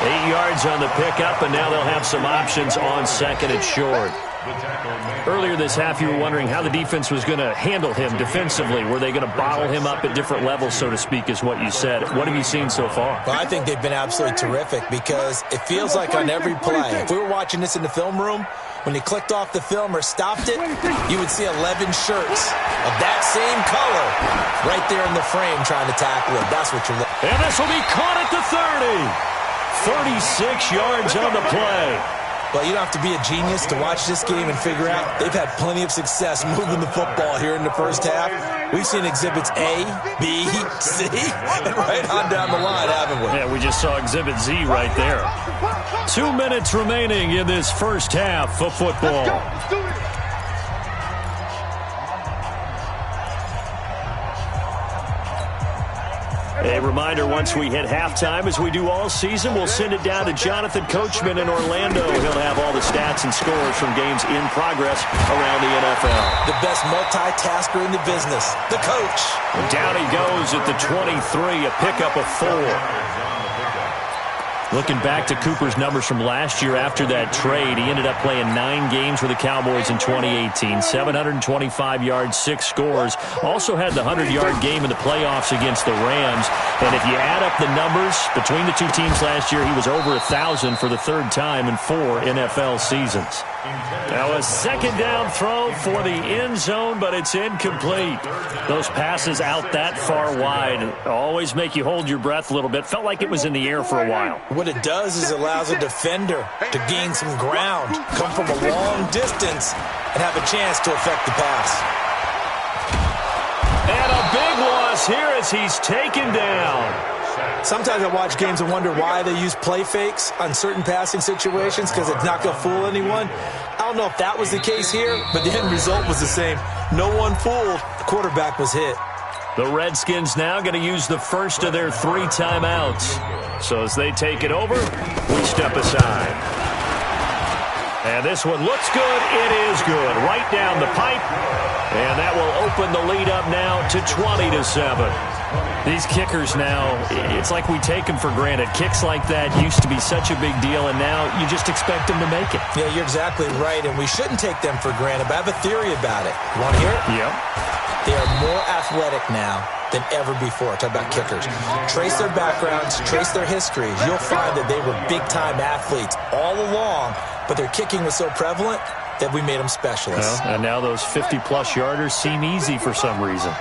8 yards on the pickup, and now they'll have some options on 2nd and short. Earlier this half, you were wondering how the defense was going to handle him defensively. Were they going to bottle him up at different levels, so to speak, is what you said. What have you seen so far? Well, I think they've been absolutely terrific because it feels like on every play, if we were watching this in the film room, when he clicked off the film or stopped it, you would see 11 shirts of that same color right there in the frame trying to tackle him. That's what you're looking for. And this will be caught at the 30. 36 yards on the play. Well, you don't have to be a genius to watch this game and figure out they've had plenty of success moving the football here in the first half. We've seen exhibits A, B, C, and right on down the line, haven't we? Yeah, we just saw exhibit Z right there. 2 minutes remaining in this first half of football. A reminder, once we hit halftime, as we do all season, we'll send it down to Jonathan Coachman in Orlando. He'll have all the stats and scores from games in progress around the NFL. The best multitasker in the business, the coach. And down he goes at the 23, a pickup of 4. Looking back to Cooper's numbers from last year after that trade, he ended up playing 9 games with the Cowboys in 2018. 725 yards, 6 scores. Also had the 100-yard game in the playoffs against the Rams. And if you add up the numbers between the two teams last year, he was over 1,000 for the 3rd time in 4 NFL seasons. Now a second down throw for the end zone, but it's incomplete. Those passes out that far wide always make you hold your breath a little bit. Felt like it was in the air for a while. What it does is allows a defender to gain some ground, come from a long distance, and have a chance to affect the pass. And a big loss here as he's taken down. Sometimes I watch games and wonder why they use play fakes on certain passing situations because it's not going to fool anyone. I don't know if that was the case here, but the end result was the same. No one fooled. The quarterback was hit. The Redskins now going to use the first of their 3 timeouts. So as they take it over, we step aside. And this one looks good. It is good. Right down the pipe. And that will open the lead up now to 20-7. These kickers now, it's like we take them for granted. Kicks like that used to be such a big deal, and now you just expect them to make it. Yeah, you're exactly right, and we shouldn't take them for granted, but I have a theory about it. You want to hear it? Yep. They are more athletic now than ever before. Talk about kickers. Trace their backgrounds, trace their histories. You'll find that they were big-time athletes all along, but their kicking was so prevalent that we made them specialists. Well, and now those 50-plus yarders seem easy for some reason.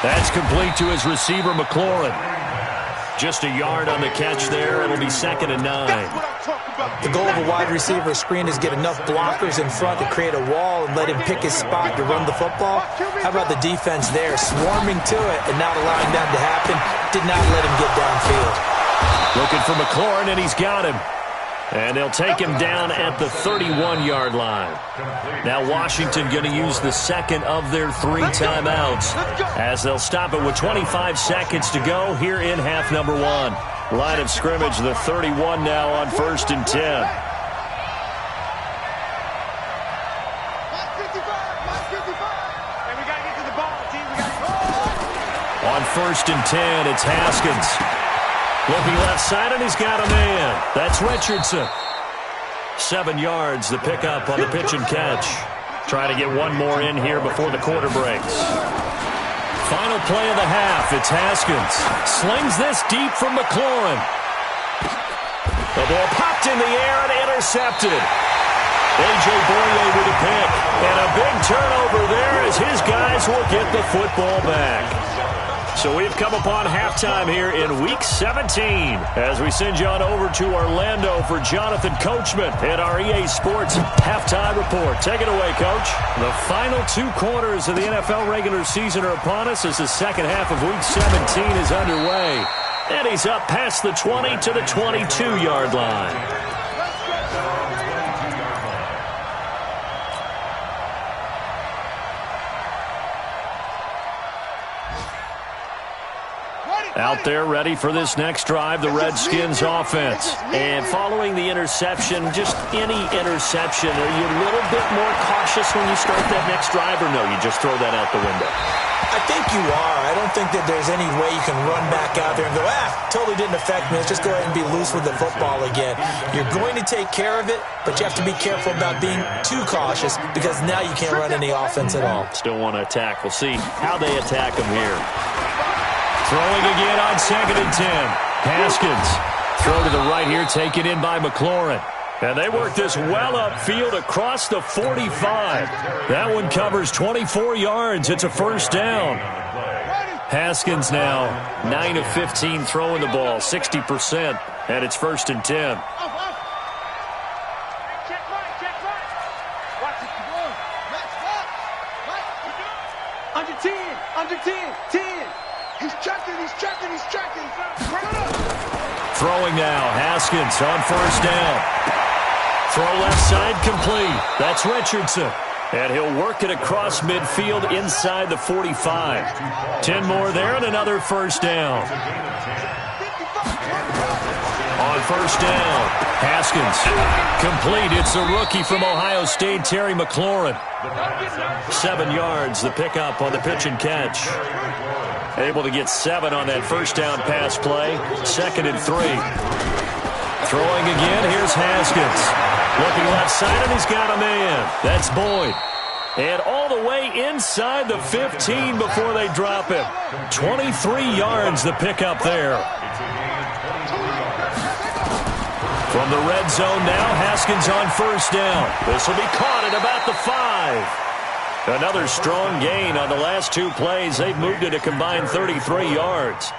That's complete to his receiver, McLaurin. Just a yard on the catch there. It'll be 2nd and 9. The goal of a wide receiver screen is get enough blockers in front to create a wall and let him pick his spot to run the football. How about the defense there, swarming to it and not allowing that to happen? Did not let him get downfield. Looking for McLaurin, and he's got him. And they'll take him down at the 31-yard line. Now Washington going to use the second of their 3 timeouts as they'll stop it with 25 seconds to go here in half number 1. Line of scrimmage, the 31 now on 1st and 10. On 1st and 10, it's Haskins. Looking left side, and he's got a man. That's Richardson. 7 yards, the pickup on the pitch and catch. Trying to get one more in here before the quarter breaks. Final play of the half, it's Haskins. Slings this deep from McLaurin. The ball popped in the air and intercepted. A.J. Boye with a pick. And a big turnover there as his guys will get the football back. So we've come upon halftime here in Week 17 as we send you on over to Orlando for Jonathan Coachman at our EA Sports Halftime Report. Take it away, Coach. The final 2 quarters of the NFL regular season are upon us as the second half of Week 17 is underway. And he's up past the 20 to the 22-yard line. Out there ready for this next drive, the Redskins offense. And following the interception, just any interception, are you a little bit more cautious when you start that next drive, or no, you just throw that out the window? I think you are. I don't think that there's any way you can run back out there and go, totally didn't affect me. Let's just go ahead and be loose with the football again. You're going to take care of it, but you have to be careful about being too cautious because now you can't run any offense at all. Still want to attack. We'll see how they attack them here. Throwing again on 2nd and 10. Haskins. Throw to the right here, taken in by McLaurin. And they work this well upfield across the 45. That one covers 24 yards. It's a first down. Haskins now 9 of 15 throwing the ball, 60%. And it's 1st and 10. Under 10. He's checking. Throwing now, Haskins on 1st down. Throw left side complete. That's Richardson. And he'll work it across midfield inside the 45. 10 more there and another first down. On 1st down, Haskins. Complete. It's a rookie from Ohio State, Terry McLaurin. 7 yards, the pickup on the pitch and catch. Able to get 7 on that first down pass play. 2nd and 3. Throwing again, here's Haskins. Looking left side, and he's got a man. That's Boyd. And all the way inside the 15 before they drop him. 23 yards, the pickup there. From the red zone now, Haskins on 1st down. This will be caught at about the 5. Another strong gain on the last 2 plays. They've moved it a combined 33 yards.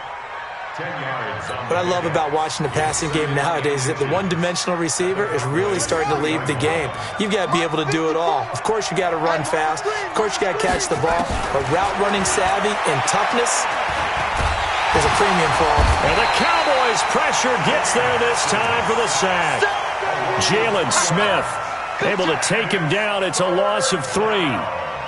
What I love about watching the passing game nowadays is that the one-dimensional receiver is really starting to leave the game. You've got to be able to do it all. Of course, you got to run fast. Of course, you got to catch the ball. But route running savvy and toughness is a premium for all. And the Cowboys' pressure gets there this time for the sack. Jalen Smith able to take him down. It's a loss of 3.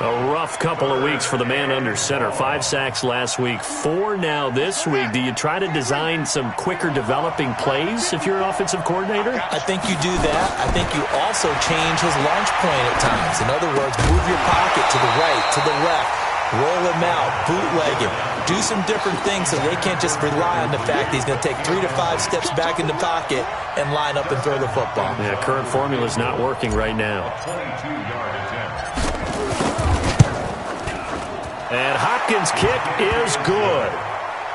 A rough couple of weeks for the man under center. 5 sacks last week, 4 now this week. Do you try to design some quicker developing plays if you're an offensive coordinator? I think you do that. I think you also change his launch point at times. In other words, move your pocket to the right, to the left. Roll him out, bootleg him. Do some different things so they can't just rely on the fact that he's going to take 3 to 5 steps back in the pocket and line up and throw the football. Yeah, current formula is not working right now. And Hopkins' kick is good.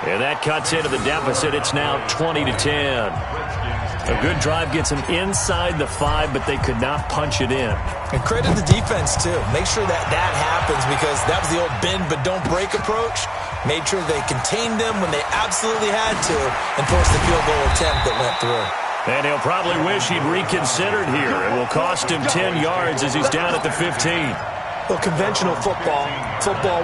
And that cuts into the deficit. It's now 20-10. A good drive gets them inside the 5, but they could not punch it in. And credit the defense, too. Make sure that happens because that was the old bend but don't break approach. Made sure they contained them when they absolutely had to and forced the field goal attempt that went through. And he'll probably wish he'd reconsidered here. It will cost him 10 yards as he's down at the 15. Well, conventional football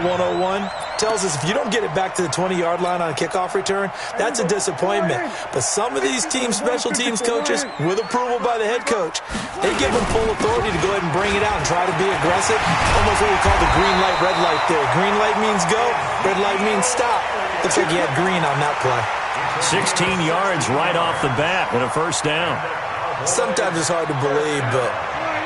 101, tells us if you don't get it back to the 20-yard line on a kickoff return, that's a disappointment. But some of these special teams coaches, with approval by the head coach, they give them full authority to go ahead and bring it out and try to be aggressive. Almost what we call the green light, red light theory. Green light means go, red light means stop. Looks like he had green on that play. 16 yards right off the bat and a first down. Sometimes it's hard to believe, but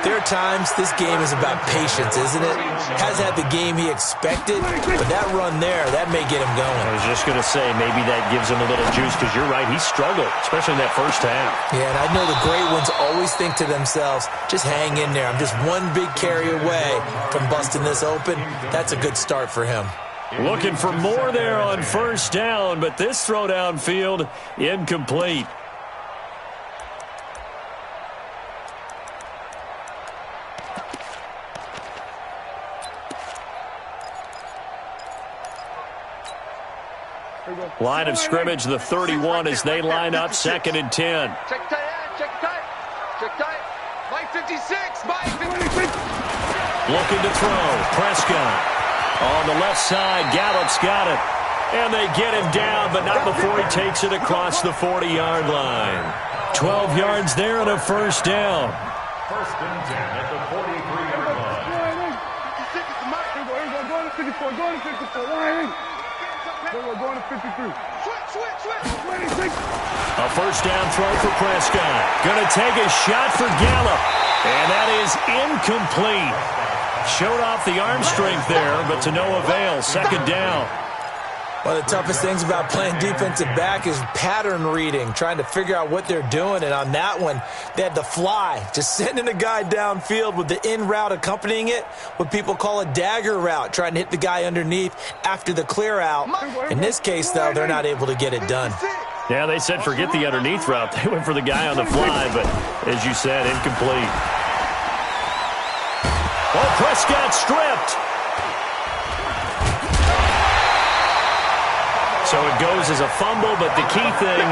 there are times this game is about patience, isn't it? Has had the game he expected, but that run there, that may get him going. I was just going to say, maybe that gives him a little juice, because you're right, he struggled, especially in that first half. Yeah, and I know the great ones always think to themselves, just hang in there. I'm just one big carry away from busting this open. That's a good start for him. Looking for more there on first down, but this throw downfield, incomplete. Line of scrimmage, the 31 as they line up, 2nd and 10. Check tight end, check tight. Check tight. Mike 56, Mike 56. Looking to throw, Prescott. On the left side, Gallup's got it. And they get him down, but not before he takes it across the 40-yard line. 12 yards there and a first down. 1st and 10 at the 43-yard line. 54. Going to 53. Switch. A first down throw for Prescott. Going to take a shot for Gallup. And that is incomplete. Showed off the arm strength there, but to no avail. 2nd down. One of the toughest things about playing defensive back is pattern reading, trying to figure out what they're doing. And on that one, they had the fly, just sending a guy downfield with the in route accompanying it, what people call a dagger route, trying to hit the guy underneath after the clear out. In this case, though, they're not able to get it done. Yeah, they said forget the underneath route. They went for the guy on the fly, but as you said, incomplete. Oh, Prescott stripped. So it goes as a fumble, but the key thing,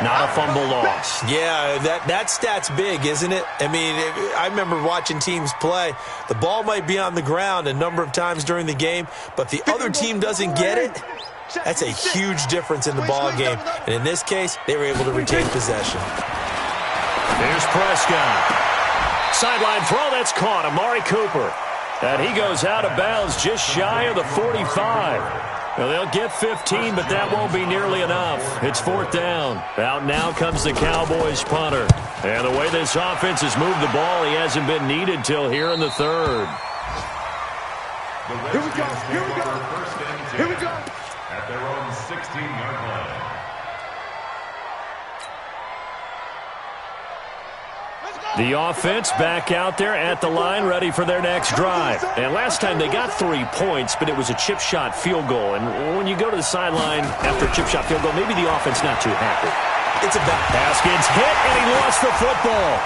not a fumble loss. Yeah, that stat's big, isn't it? I mean, I remember watching teams play. The ball might be on the ground a number of times during the game, but the other team doesn't get it. That's a huge difference in the ball game. And in this case, they were able to retain possession. Here's Prescott. Sideline throw, that's caught. Amari Cooper. And he goes out of bounds just shy of the 45. Well, they'll get 15, but that won't be nearly enough. It's 4th down. Out now comes the Cowboys punter. And the way this offense has moved the ball, he hasn't been needed till here in the 3rd. Here we go. 1st and 10 at their own 16-yard line. The offense back out there at the line, ready for their next drive. And last time they got 3 points, but it was a chip shot field goal. And when you go to the sideline after a chip shot field goal, maybe the offense not too happy. It's a bad Haskins hit, and he lost the football.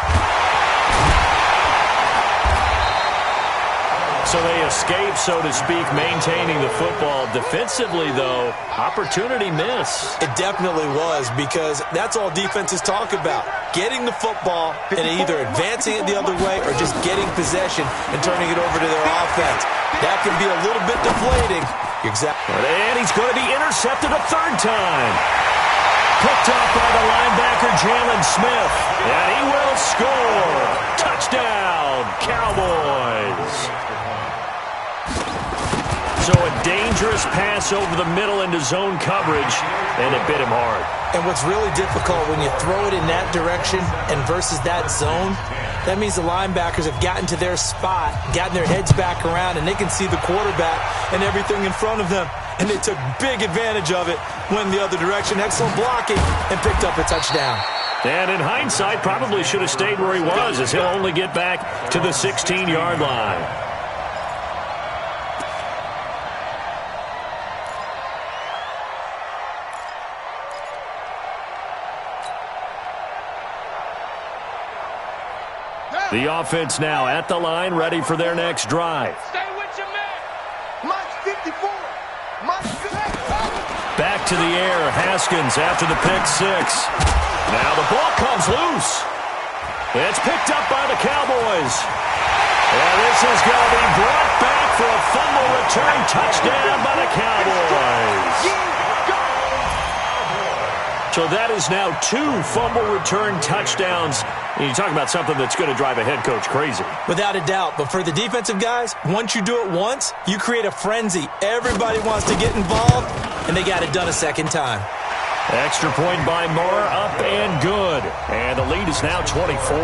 So they escape, so to speak, maintaining the football. Defensively, though, opportunity miss. It definitely was, because that's all defenses talk about. Getting the football and either advancing it the other way or just getting possession and turning it over to their offense. That can be a little bit deflating. Exactly. And he's going to be intercepted a 3rd time. Picked up by the linebacker, Jalen Smith. And he will score. Touchdown, Cowboys. So a dangerous pass over the middle into zone coverage, and it bit him hard. And what's really difficult when you throw it in that direction and versus that zone, that means the linebackers have gotten to their spot, gotten their heads back around, and they can see the quarterback and everything in front of them. And they took big advantage of it, went the other direction, excellent blocking, and picked up a touchdown. And in hindsight, probably should have stayed where he was, as he'll only get back to the 16-yard line. The offense now at the line, ready for their next drive. Stay with your man. Mike's 54. Back to the air, Haskins after the pick 6. Now the ball comes loose. It's picked up by the Cowboys. And this is going to be brought back for a fumble return touchdown by the Cowboys. So that is now 2 fumble return touchdowns. And you talk about something that's going to drive a head coach crazy. Without a doubt. But for the defensive guys, once you do it once, you create a frenzy. Everybody wants to get involved, and they got it done a second time. Extra point by Moore, up and good. And the lead is now 24.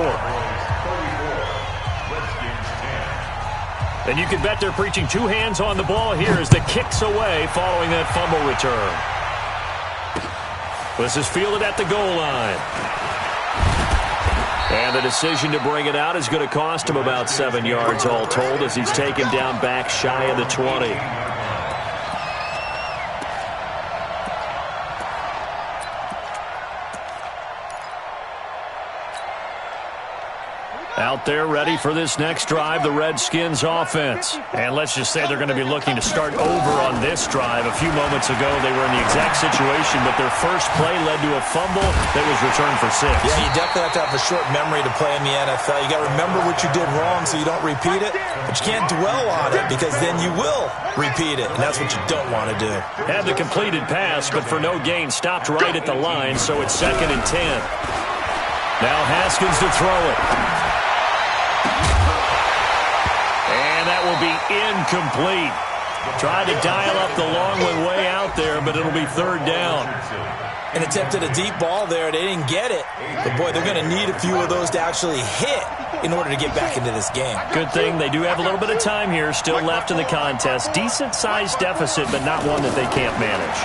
And you can bet they're preaching 2 hands on the ball here as the kick's away following that fumble return. This is fielded at the goal line. And the decision to bring it out is going to cost him about 7 yards all told as he's taken down back shy of the 20. Out there ready for this next drive, the Redskins offense. And let's just say they're going to be looking to start over on this drive. A few moments ago, they were in the exact situation, but their first play led to a fumble that was returned for 6. Yeah, you definitely have to have a short memory to play in the NFL. You got to remember what you did wrong so you don't repeat it, but you can't dwell on it because then you will repeat it, and that's what you don't want to do. Had the completed pass, but for no gain, stopped right at the line, so it's 2nd and 10. Now Haskins to throw it. And that will be incomplete. Tried to dial up the long one way out there, but it'll be 3rd down. And attempted a deep ball there. They didn't get it. But, boy, they're going to need a few of those to actually hit in order to get back into this game. Good thing they do have a little bit of time here still left in the contest. Decent-sized deficit, but not one that they can't manage.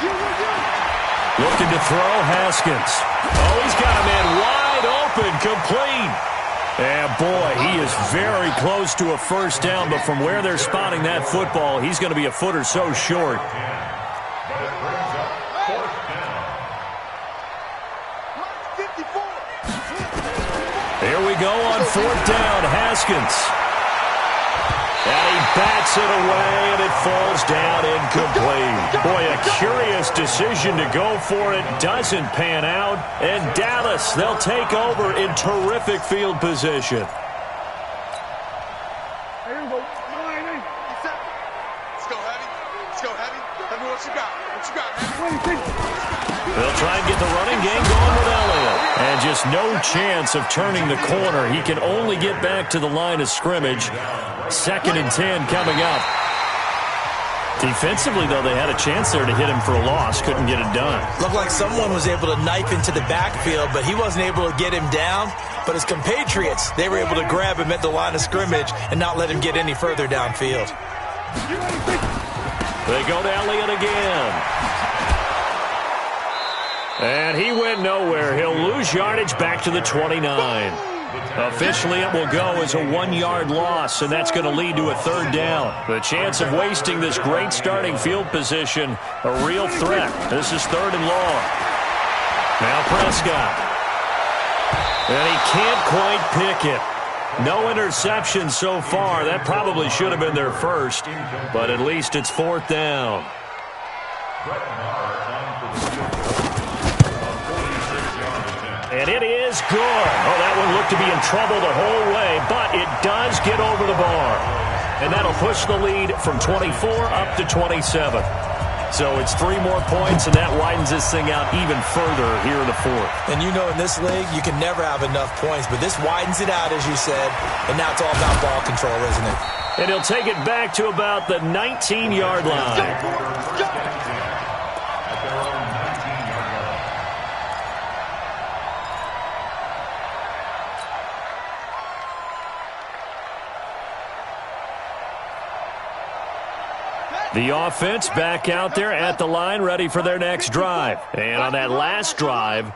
Looking to throw, Haskins. Oh, he's got a man wide open, complete. And, boy, he is very close to a first down, but from where they're spotting that football, he's going to be a foot or so short. Here we go on 4th down, Haskins. And he bats it away, and it falls down incomplete. Boy, a curious decision to go for it. Doesn't pan out. And Dallas, they'll take over in terrific field position. Here we go. Let's go, Heavy. Let's go, Heavy. Tell me what you got. What you got, Heavy? They'll try and get the running game going with Elliott. And just no chance of turning the corner. He can only get back to the line of scrimmage. 2nd and 10 coming up. Defensively, though, they had a chance there to hit him for a loss. Couldn't get it done. Looked like someone was able to knife into the backfield, but he wasn't able to get him down. But his compatriots, they were able to grab him at the line of scrimmage and not let him get any further downfield. They go to Elliott again. And he went nowhere. He'll lose yardage back to the 29. Officially, it will go as a 1-yard loss, and that's going to lead to a 3rd down. The chance of wasting this great starting field position, a real threat. This is 3rd and long. Now Prescott. And he can't quite pick it. No interception so far. That probably should have been their first, but at least it's 4th down. And it is good. Oh, that one looked to be in trouble the whole way, but it does get over the bar. And that'll push the lead from 24 up to 27. So it's 3 more points, and that widens this thing out even further here in the 4th. And you know in this league, you can never have enough points, but this widens it out, as you said, and now it's all about ball control, isn't it? And he'll take it back to about the 19-yard line. The offense back out there at the line, ready for their next drive. And on that last drive,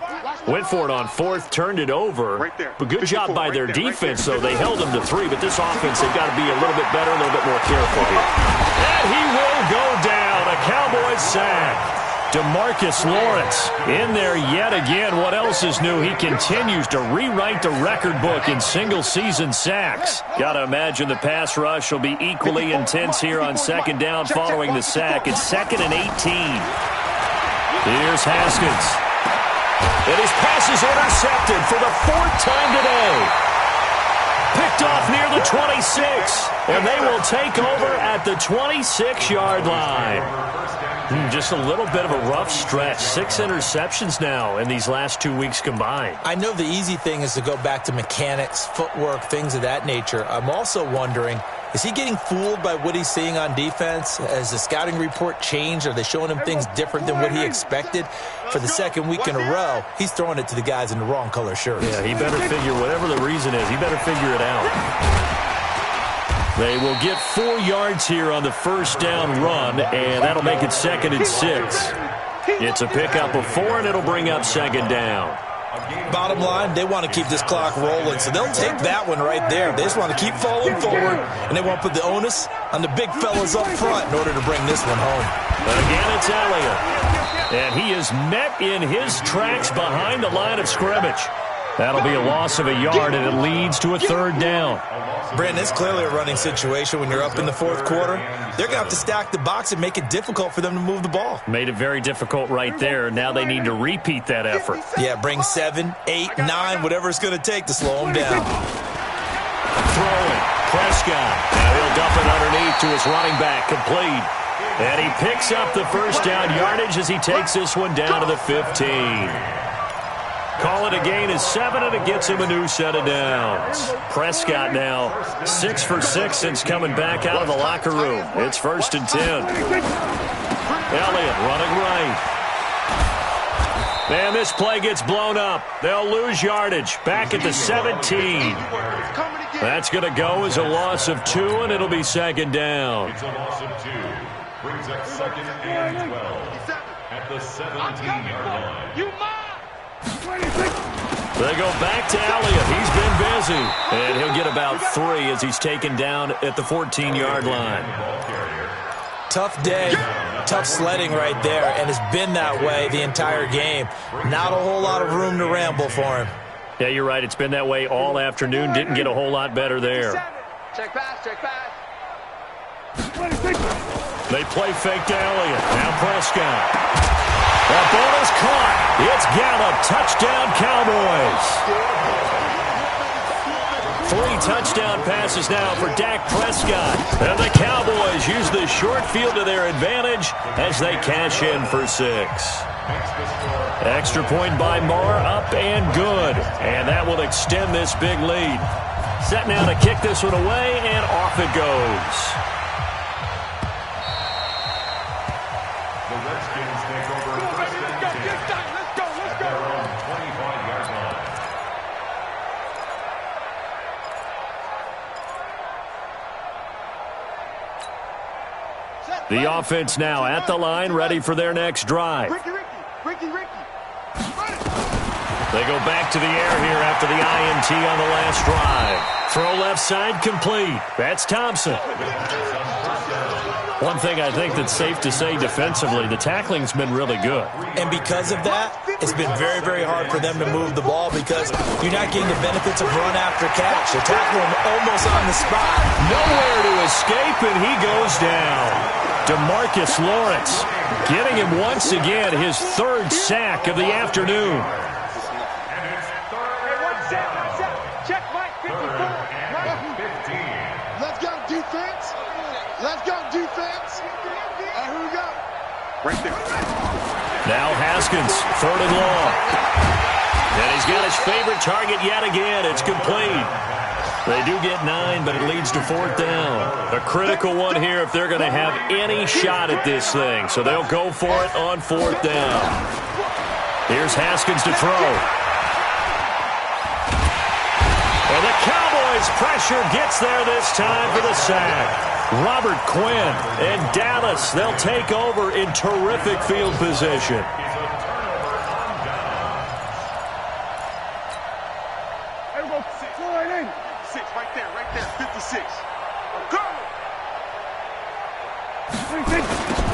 went for it on 4th, turned it over. But good job by their defense, though. They held them to 3, but this offense, they've got to be a little bit better, a little bit more careful here. And he will go down. A Cowboys sack. DeMarcus Lawrence in there yet again. What else is new? He continues to rewrite the record book in single-season sacks. Got to imagine the pass rush will be equally intense here on 2nd down following the sack. It's 2nd and 18. Here's Haskins. And his pass is intercepted for the 4th time today. Picked picked off near the 26, and they will take over at the 26-yard line. Just a little bit of a rough stretch. 6 interceptions now in these last 2 weeks combined. I know the easy thing is to go back to mechanics, footwork, things of that nature. I'm also wondering, is he getting fooled by what he's seeing on defense? Has the scouting report changed? Are they showing him things different than what he expected? For the second week in a row, he's throwing it to the guys in the wrong color shirts. Yeah, he better figure, whatever the reason is, he better figure it out. They will get 4 yards here on the first down run, and that'll make it 2nd and 6. It's a pickup of 4, and it'll bring up 2nd down. Bottom line, they want to keep this clock rolling, so they'll take that one right there. They just want to keep falling forward, and they want to put the onus on the big fellas up front in order to bring this one home. But again, it's Elliott, and he is met in his tracks behind the line of scrimmage. That'll be a loss of a yard, and it leads to a 3rd down. Brandon, it's clearly a running situation when you're up in the 4th quarter. They're going to have to stack the box and make it difficult for them to move the ball. Made it very difficult right there. Now they need to repeat that effort. Yeah, bring 7, 8, 9, whatever it's going to take to slow them down. Throwing. Prescott. Now he'll dump it underneath to his running back. Complete. And he picks up the first down yardage as he takes this one down to the 15. Call it a gain of 7, and it gets him a new set of downs. Prescott now 6 for 6 since coming back out of the locker room. It's 1st and 10. Elliott running right. And this play gets blown up. They'll lose yardage. Back at the 17. That's going to go as a loss of 2, and it'll be 2nd down. It's a loss of 2. Brings up 2nd and 12 at the 17-yard line. They go back to Elliott. He's been busy. And he'll get about 3 as he's taken down at the 14-yard line. Tough day, tough sledding right there, and it's been that way the entire game. Not a whole lot of room to ramble for him. Yeah, you're right. It's been that way all afternoon. Didn't get a whole lot better there. Check pass, check pass. They play fake to Elliott. Now Prescott. That ball is caught. It's Gallup. Touchdown, Cowboys. 3 touchdown passes now for Dak Prescott. And the Cowboys use the short field to their advantage as they cash in for 6. Extra point by Marr, up and good. And that will extend this big lead. Set now to kick this one away, and off it goes. The Redskins take over 1st and 10 at their own 25-yard line. The offense now at the line, ready for their next drive. They go back to the air here after the INT on the last drive. Throw left side, complete. That's Thompson. One thing I think that's safe to say defensively, the tackling's been really good. And because of that, it's been very, very hard for them to move the ball because you're not getting the benefits of run after catch. They tackle him almost on the spot. Nowhere to escape, and he goes down. DeMarcus Lawrence getting him once again, his 3rd sack of the afternoon. Check Mike 54. Let's go defense. Let's go defense. Here we go. Right there. Now Haskins, 3rd and long. And he's got his favorite target yet again. It's complete. They do get 9, but it leads to 4th down. A critical one here if they're going to have any shot at this thing. So they'll go for it on 4th down. Here's Haskins to throw. And the Cowboys pressure gets there this time for the sack. Robert Quinn and Dallas, they'll take over in terrific field position.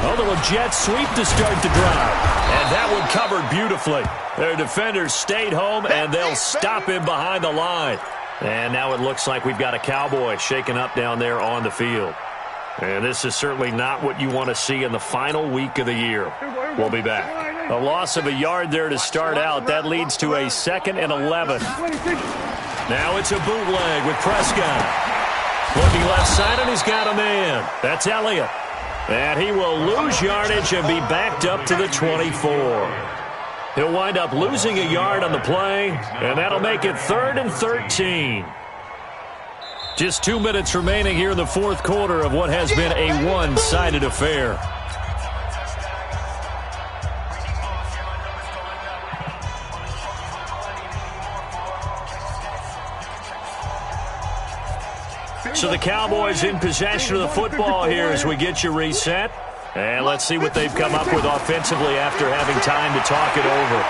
Oh, little jet sweep to start the drive. And that one covered beautifully. Their defenders stayed home, and they'll stop him behind the line. And now it looks like we've got a Cowboy shaken up down there on the field. And this is certainly not what you want to see in the final week of the year. We'll be back. A loss of a yard there to start out. That leads to a 2nd and 11. Now it's a bootleg with Prescott. Looking left side, and he's got a man. That's Elliott. And he will lose yardage and be backed up to the 24. He'll wind up losing a yard on the play, and that'll make it 3rd and 13. Just 2 minutes remaining here in the fourth quarter of what has been a one-sided affair. So the Cowboys in possession of the football here as we get you reset. And let's see what they've come up with offensively after having time to talk it over.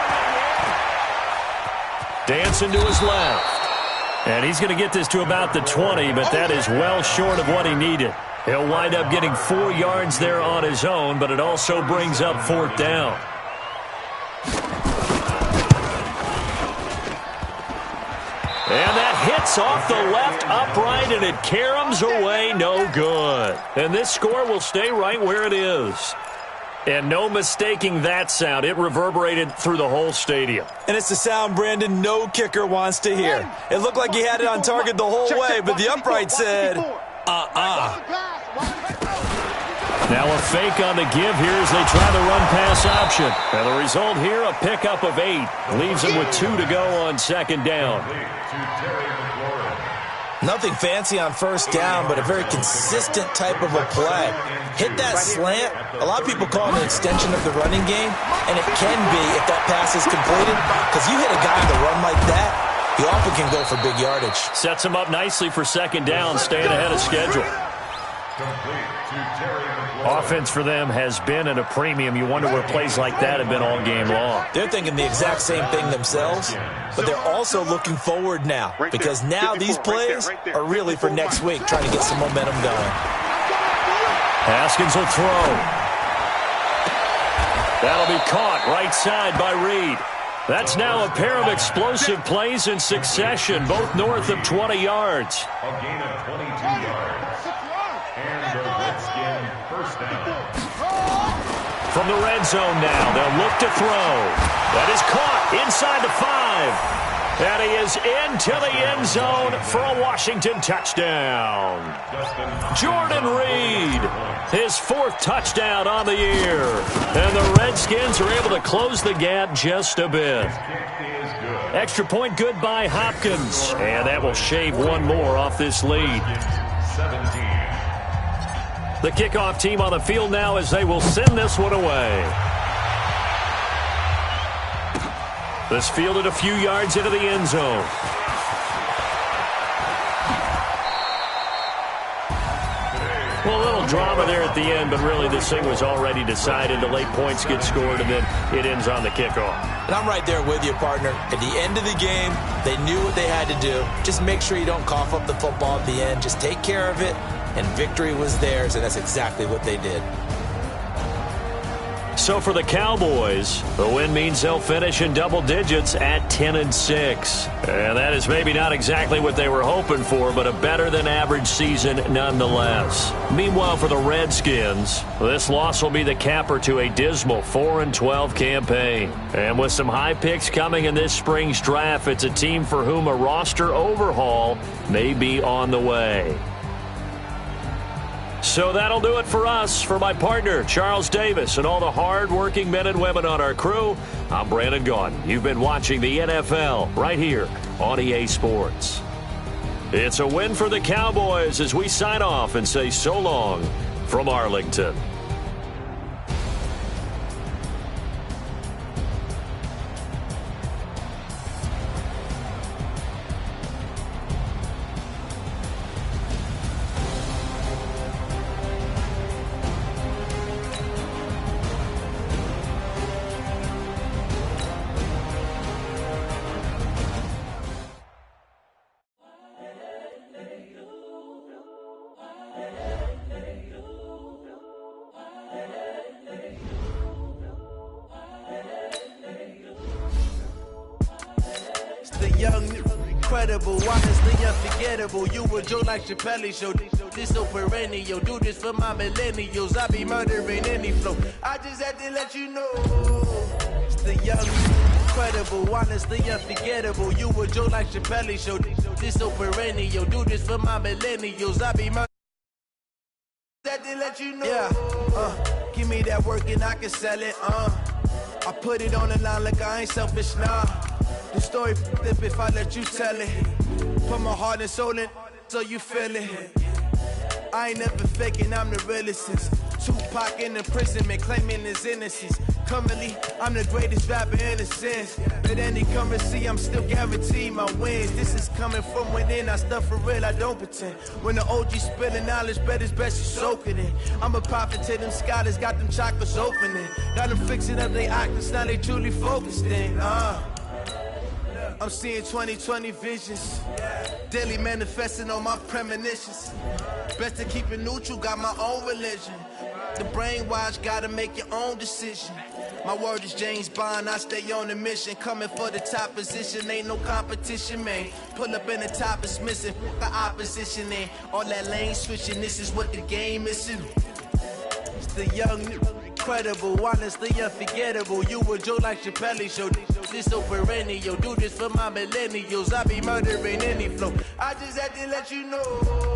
Dancing to his left. And he's going to get this to about the 20, but that is well short of what he needed. He'll wind up getting 4 yards there on his own, but it also brings up 4th down. And that hits off the left upright, and it caroms away no good. And this score will stay right where it is. And no mistaking that sound. It reverberated through the whole stadium. And it's the sound, Brandon, no kicker wants to hear. It looked like he had it on target the whole way, but the upright said, Now a fake on the give here as they try the run-pass option. And the result here, a pickup of 8. Leaves them with 2 to go on 2nd down. Nothing fancy on 1st down, but a very consistent type of a play. Hit that slant. A lot of people call it an extension of the running game, and it can be if that pass is completed, because you hit a guy on the run like that, he often can go for big yardage. Sets him up nicely for 2nd down, staying ahead of schedule. Offense for them has been at a premium. You wonder where plays like that have been all game long. They're thinking the exact same thing themselves, but they're also looking forward now, because now these plays are really for next week, trying to get some momentum going. Haskins will throw. That'll be caught right side by Reed. That's now a pair of explosive plays in succession, both north of 20 yards. A gain of 22 yards. And the Redskin first down. From the red zone now, they'll look to throw. That is caught inside the 5. And he is into the end zone for a Washington touchdown. Jordan Reed, his 4th touchdown on the year. And the Redskins are able to close the gap just a bit. Extra point good by Hopkins. And that will shave 1 more off this lead. 17. The kickoff team on the field now as they will send this one away. This fielded a few yards into the end zone. Well, a little drama there at the end, but really this thing was already decided. The late points get scored, and then it ends on the kickoff. And I'm right there with you, partner. At the end of the game, they knew what they had to do. Just make sure you don't cough up the football at the end. Just take care of it, and victory was theirs, and that's exactly what they did. So for the Cowboys, the win means they'll finish in double digits at 10-6. And that is maybe not exactly what they were hoping for, but a better-than-average season nonetheless. Meanwhile, for the Redskins, this loss will be the capper to a dismal 4-12 campaign. And with some high picks coming in this spring's draft, it's a team for whom a roster overhaul may be on the way. So that'll do it for us. For my partner, Charles Davis, and all the hard-working men and women on our crew, I'm Brandon Gaudin. You've been watching the NFL right here on EA Sports. It's a win for the Cowboys as we sign off and say so long from Arlington. Incredible, honestly unforgettable. You were Joe like Chappelle show. This so perennial. Do this for my millennials. I be murdering any flow. I just had to let you know. It's the young, incredible, honestly unforgettable. You were Joe like Chappelle show. this so perennial. Do this for my millennials. I be murder. That they let you know. Yeah, give me that work and I can sell it. I put it on the line like I ain't selfish, nah. The story flip if I let you tell it. Put my heart and soul in so you feel it. I ain't never faking, I'm the realest. Tupac in imprisonment, claiming his innocence. Currently, I'm the greatest rapper in a sense. But any currency, I'm still guaranteed my wins. This is coming from within, I stuff for real, I don't pretend. When the OG spilling knowledge, bet it's best you soak it in. I'm a prophet to them scholars, got them chakras opening. Got them fixing up they octaves, now they truly focused in. I'm seeing 2020 visions. Daily manifesting on my premonitions. Best to keep it neutral, got my own religion. The brainwash, gotta make your own decision. My word is James Bond, I stay on the mission. Coming for the top position, ain't no competition, man. Pull up in the top, it's missing, the opposition in. All that lane switching, this is what the game missing. It's the young, incredible, honestly unforgettable. You a Joe like Chappelle show. This so perennial, do this for my millennials. I be murdering any flow. I just had to let you know.